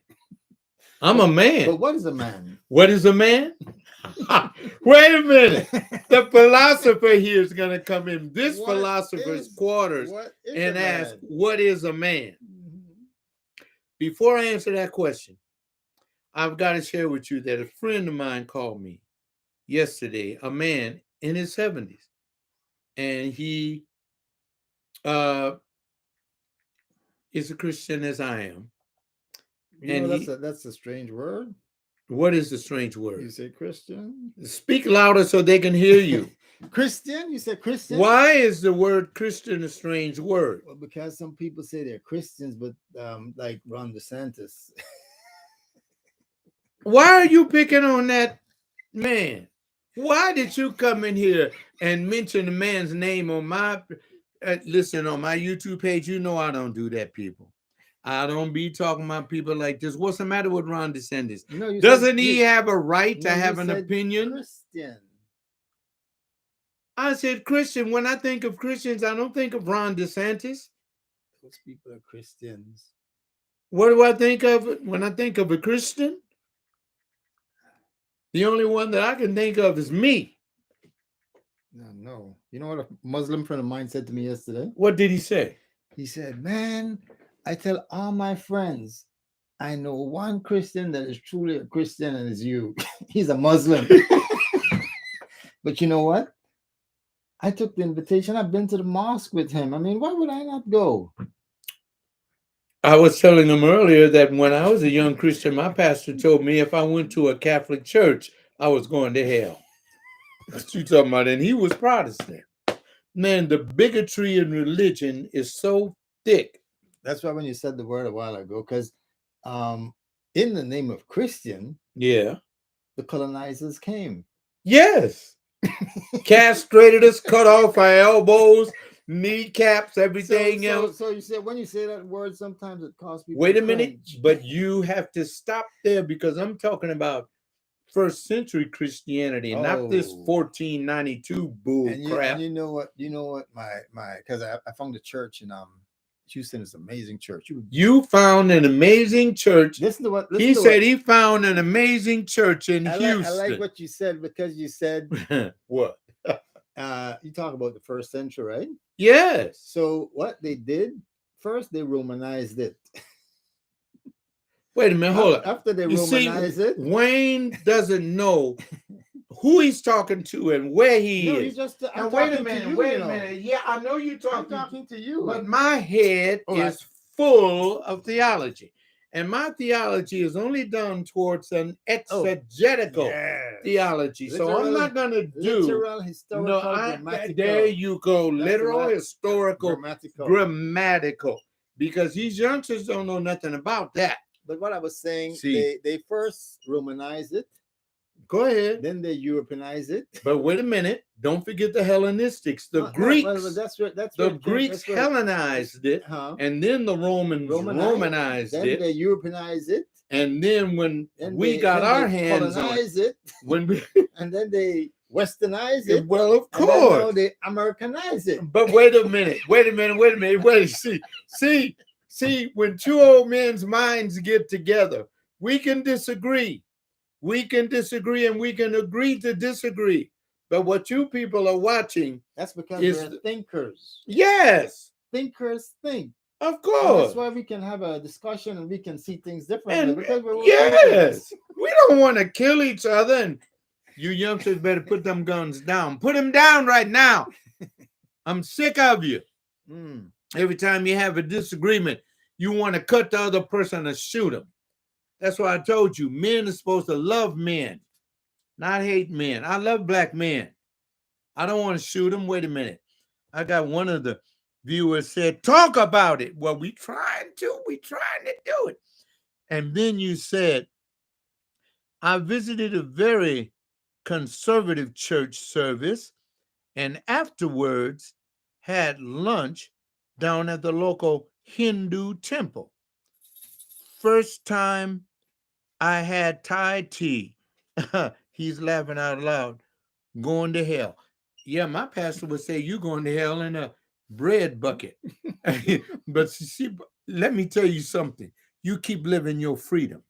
I'm a man. But what is a man? What is a man? Wait a minute. The philosopher here is going to come in this What philosopher's is- quarters what is and a ask, man? what is a man? Mhm. Before I answer that question, I've got to share with you that a friend of mine called me yesterday, a man in his 70s, and he uh, is a Christian as I am. You And know, he, that's a strange word. what is the strange You word? say Christian. Speak louder so they can hear you. Christian? You said Christian? Why is the word Christian a strange word? Well, because some people say they're Christians, but like Ron DeSantis. Why are you picking on that man? Why did you come in here and mention the man's name on my listen on my YouTube page? You know I don't do that, people. I don't be talking about people like this. What's the matter with Ron DeSantis? No, you Doesn't said, he you, have a right to no, you have an said opinion? Christian. I said Christian. When I think of Christians, I don't think of Ron DeSantis. Those people are Christians. What do I think of when I think of a Christian? The only one that I can think of is me. No. You know what a Muslim friend of mine said to me yesterday? What did he say? He said, "Man, I tell all my friends, I know one Christian that is truly a Christian, and it's you." He's a Muslim. But you know what? I took the invitation. I've been to the mosque with him. I mean, why would I not go? I was telling him earlier that when I was a young Christian, my pastor told me if I went to a Catholic church, I was going to hell. What you talking about? And he was Protestant. Man, the bigotry in religion is so thick. That's why when you said the word a while ago, because in the name of Christian, Yeah. the colonizers came. Yes. Castrated us, cut off our elbows, kneecaps, everything else. So you said when you say that word, sometimes it causes people. Wait to a minute, cringe. but you have to stop there because I'm talking about first century Christianity, not this Oh. 1492 bull And crap. you know what my because I found a church in Houston. It's an amazing church. You found an amazing church. Listen to what He said he found an amazing church in I Houston. like what you said, because you said What? you talk about the first century, right? Yes. So what they did first, they Romanized it. Wait a minute, hold on. After they You see, Romanized it, Wayne doesn't know who he's talking to and where he no, is. you just. Now, I'm wait a talking to minute, you, wait you a know. minute. Yeah, I know you're I'm talking, talking to you. but my head Oh, is full of theology. And my theology is only done towards an exegetical Yes. theology. So I'm Literal- not going to do. literal, historical, grammatical. There you go. That's Literal, right. historical, Grammatical. grammatical. Because these youngsters don't know nothing about that. But what I was saying, See. they first Romanized it, Go ahead. then they Europeanized it. But wait a minute. Don't forget the Hellenistics, the Greeks. Well, that's where The Greeks Hellenized it, Huh? and then the Romans Romanized Then it. they Europeanized it. And then when Then we they, got then our they hands on it, colonized it, when we, and then they Westernized it. well, of And then now course. they Americanized it. But wait a minute. See, when two old men's minds get together, we can disagree. We can disagree and we can agree to disagree. But what you people are watching, That's because is we're thinkers. yes, Thinkers think. of And course. that's why we can have a discussion and we can see things differently. And Because we're all yes, thinkers. we don't want to kill each other. And you youngsters better put them guns down. Put them down right now. I'm sick of you. Mm. Every time you have a disagreement, you want to cut the other person and shoot them. That's why I told you, men are supposed to love men, not hate men. I love black men. I don't want to shoot them. Wait a minute. I got one of the viewers said, talk about it. Well, we trying to do it. And then you said, I visited a very conservative church service and afterwards had lunch down at the local Hindu temple. First time I had Thai tea. He's laughing out loud. Going to hell. Yeah, my pastor would say you going to hell in a bread bucket. But you see, let me tell you something. You keep living your freedom.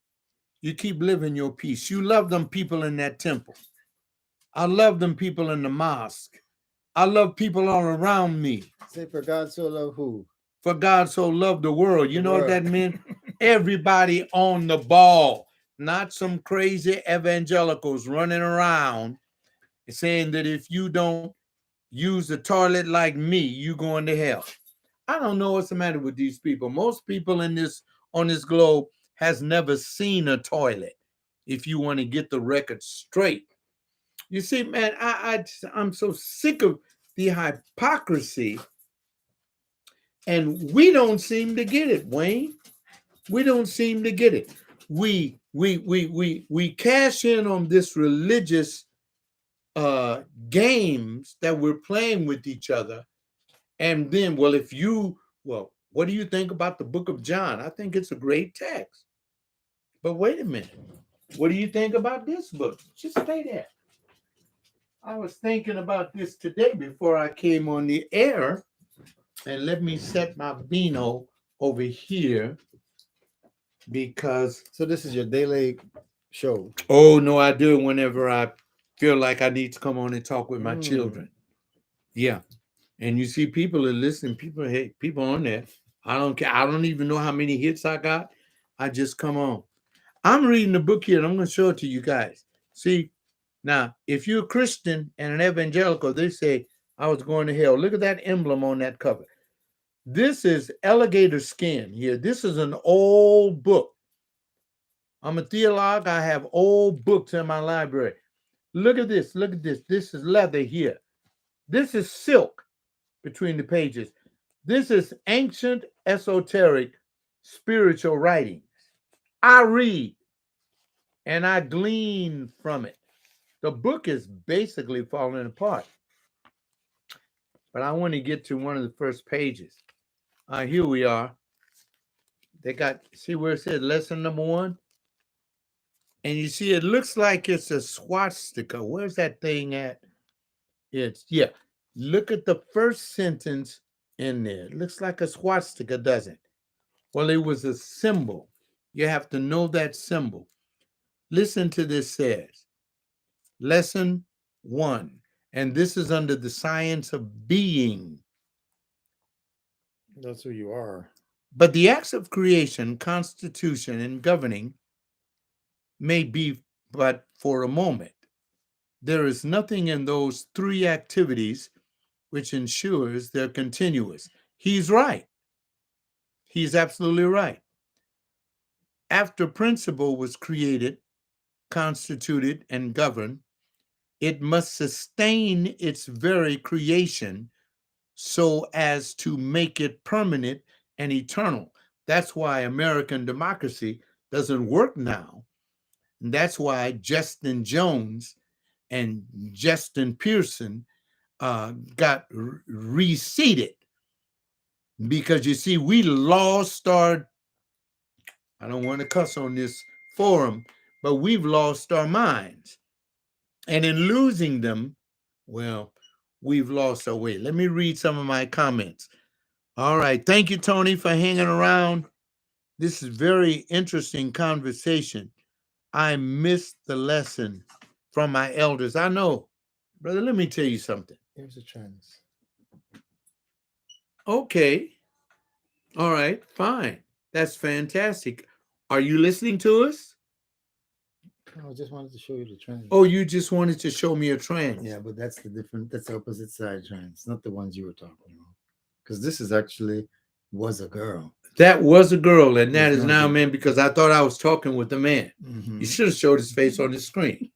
You keep living your peace. You love them people in that temple. I love them people in the mosque. I love people all around me. Say, for God so loved who? For God so loved the world. You The know what that world. meant? Everybody on the ball, not some crazy evangelicals running around saying that if you don't use the toilet like me, you going to hell. I don't know what's the matter with these people. Most people in this on this globe has never seen a toilet. If you want to get the record straight, you see, man, I'm so sick of the hypocrisy, and we don't seem to get it, Wayne. We don't seem to get it. We cash in on this religious games that we're playing with each other. And then, well, what do you think about the book of John? I think it's a great text. But wait a minute. What do you think about this book? Just stay there. I was thinking about this today before I came on the air. And let me set my vino over here because. So this is your daily show. Oh, no, I do it whenever I feel like I need to come on and talk with my children. Yeah. And you see people are listening, people on there. I don't care. I don't even know how many hits I got. I just come on. I'm reading the book here and I'm going to show it to you guys. See, now, if you're a Christian and an evangelical, they say, I was going to hell. Look at that emblem on that cover. This is alligator skin here. This is an old book. I'm a theologue. I have old books in my library. Look at this. Look at this. This is leather here. This is silk between the pages. This is ancient, esoteric, spiritual writings. I read and I glean from it. The book is basically falling apart. But I want to get to one of the first pages. Here we are. They got, see where it says lesson number 1? And you see, it looks like it's a swastika. Where's that thing at? Yeah. Look at the first sentence in there. It looks like a swastika, doesn't it? Well, it was a symbol. You have to know that symbol. Listen to this says. Lesson 1. And this is under the science of being. That's who you are. But the acts of creation, constitution, and governing may be but for a moment. There is nothing in those 3 activities which ensures they're continuous. He's right. He's absolutely right. After principle was created, constituted, and governed, it must sustain its very creation so as to make it permanent and eternal. That's why American democracy doesn't work now. And that's why Justin Jones and Justin Pearson got reseated. Because you see, we lost our, I don't want to cuss on this forum, but we've lost our minds. And in losing them, well, we've lost our way. Let me read some of my comments. All right. Thank you, Tony, for hanging around. This is very interesting conversation. I missed the lesson from my elders. I know. Brother, let me tell you something. Here's a chance. Okay. All right. Fine. That's fantastic. Are you listening to us? No, I just wanted to show you the trends. Oh, you just wanted to show me a trend. Yeah, but that's that's the opposite side trends, not the ones you were talking about. Because this is actually was a girl. That was a girl, and that It's is not now a a- man, because I thought I was talking with a man. Mm-hmm. You should have showed his face on the screen.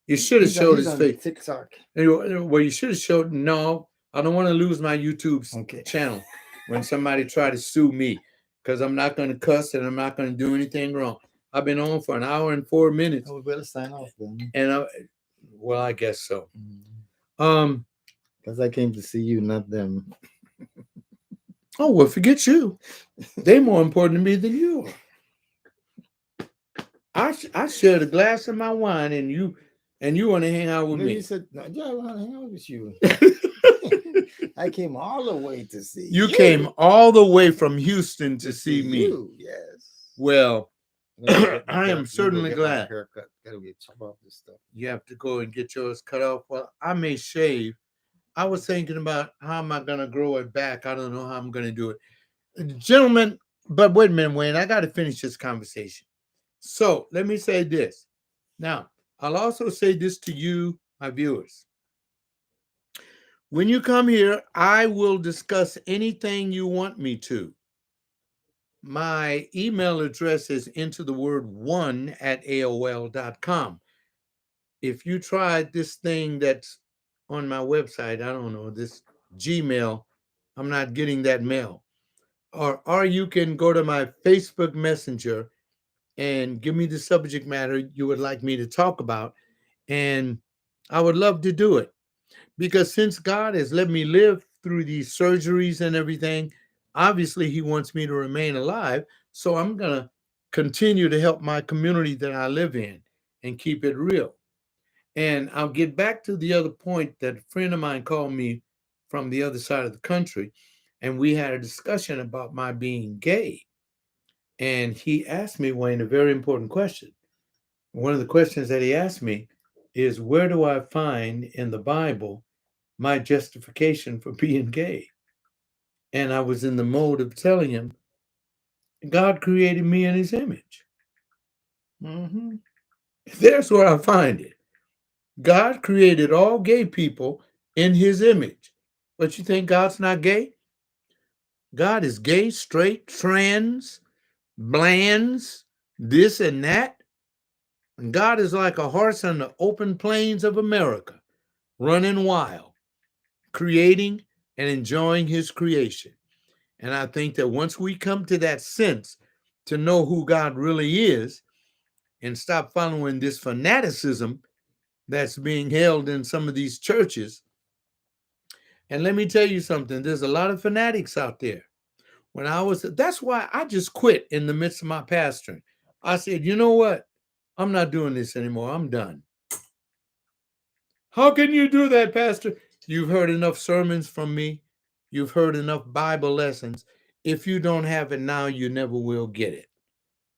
You should have showed his face. TikTok. Well, you should have showed. No, I don't want to lose my YouTube Okay. channel when somebody try to sue me, because I'm not going to cuss and I'm not going to do anything wrong. I've been on for an hour and 4 minutes, Oh, we better sign off then. and well, I guess so. Because I came to see you, not them. Oh, well, forget you. They're more important to me than you are. I shared a glass of my wine, and you want to hang out with No, you me. said, no, yeah, I want to hang out with you. I came all the way to see You came you. all the way from Houston To to see see me. you, yes. Well, I'm gonna go get my I hair. am I'm gonna go certainly get my glad. haircut. Gotta get chop off this stuff. You have to go and get yours cut off. Well, I may shave. I was thinking about how am I going to grow it back. I don't know how I'm going to do it. Gentlemen, but wait a minute, Wayne. I got to finish this conversation. So let me say this. Now, I'll also say this to you, my viewers. When you come here, I will discuss anything you want me to. My email address is into the word one at AOL.com. If you tried this thing that's on my website, I don't know, this Gmail, I'm not getting that mail. Or you can go to my Facebook Messenger and give me the subject matter you would like me to talk about. And I would love to do it because since God has let me live through these surgeries and everything, obviously He wants me to remain alive. So I'm going to continue to help my community that I live in and keep it real. And I'll get back to the other point that a friend of mine called me from the other side of the country, and we had a discussion about my being gay. And he asked me, Wayne, a very important question. One of the questions that he asked me is, where do I find in the Bible my justification for being gay? And I was in the mode of telling him, God created me in his image. Mm-hmm. There's where I find it. God created all gay people in his image. But you think God's not gay? God is gay, straight, trans, blands, this and that. And God is like a horse on the open plains of America, running wild, creating and enjoying his creation. And I think that once we come to that sense to know who God really is and stop following this fanaticism that's being held in some of these churches. And let me tell you something, there's a lot of fanatics out there. That's why I just quit in the midst of my pastoring. I said, you know what? I'm not doing this anymore. I'm done. How can you do that, Pastor? You've heard enough sermons from me. You've heard enough Bible lessons. If you don't have it now, you never will get it.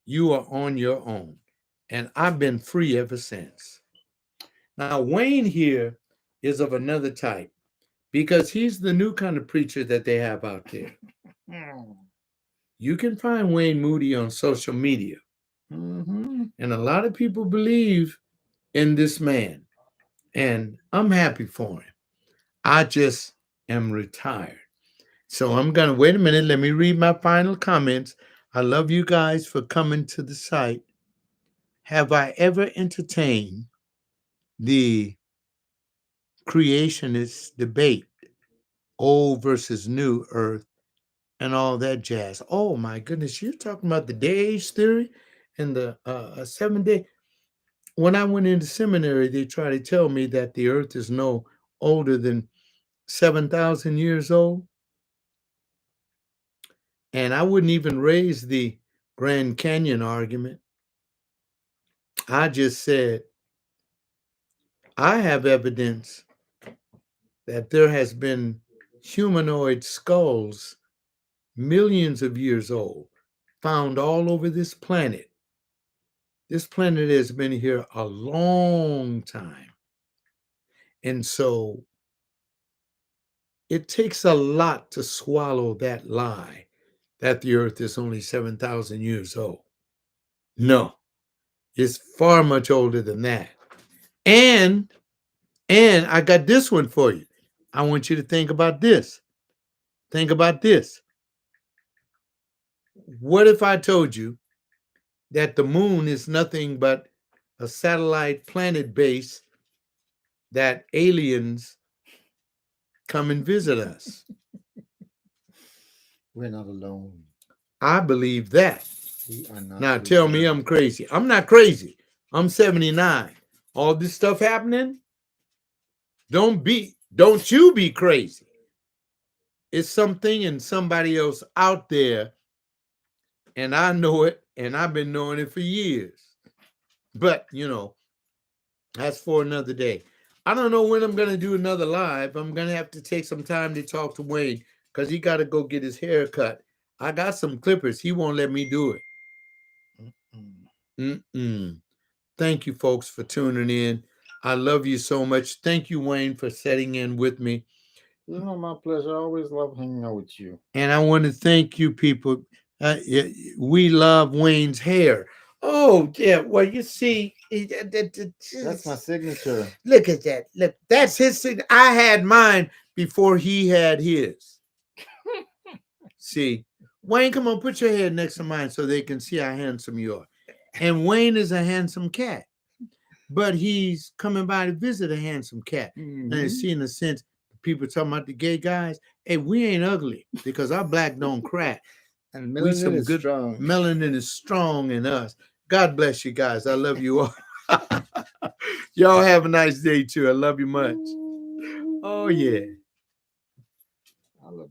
You are on your own. And I've been free ever since. Now, Wayne here is of another type because he's the new kind of preacher that they have out there. You can find Wayne Moody on social media. Mm-hmm. And a lot of people believe in this man. And I'm happy for him. I just am retired. So I'm going to wait a minute. Let me read my final comments. I love you guys for coming to the site. Have I ever entertained the creationist debate, old versus new earth, and all that jazz? Oh my goodness, you're talking about the day age theory and the 7 day. When I went into seminary, they tried to tell me that the earth is no older than 7,000 years old. And I wouldn't even raise the Grand Canyon argument. I just said, I have evidence that there has been humanoid skulls millions of years old found all over this planet. This planet has been here a long time. And so it takes a lot to swallow that lie that the earth is only 7,000 years old. No, it's far much older than that. And and I got this one for you. I want you to think about this. Think about this. What if I told you that the moon is nothing but a satellite planet base that aliens come and visit us? We're not alone. I believe that. We are not Now tell me I'm crazy. I'm not crazy. I'm 79. All this stuff happening, don't you be crazy. It's something and somebody else out there, and I know it, and I've been knowing it for years. But that's for another day. I don't know when I'm gonna do another live. I'm gonna have to take some time to talk to Wayne because he got to go get his hair cut. I got some clippers. He won't let me do it. Mm-mm. Thank you, folks, for tuning in. I love you so much. Thank you, Wayne, for setting in with me. My pleasure. I always love hanging out with you. And I want to thank you, people. We love Wayne's hair. Oh, yeah. Well, you see, That's my signature. look at that. Look, that's his signature. I had mine before he had his. See, Wayne, come on, put your head next to mine so they can see how handsome you are. And Wayne is a handsome cat, but he's coming by to visit a handsome cat. Mhm. And see, in a sense, people talking about the gay guys. Hey, we ain't ugly because our black don't crack. And We melanin some is good strong. melanin is strong in us. God bless you guys. I love you all. Y'all have a nice day too. I love you much. Oh yeah. I love you.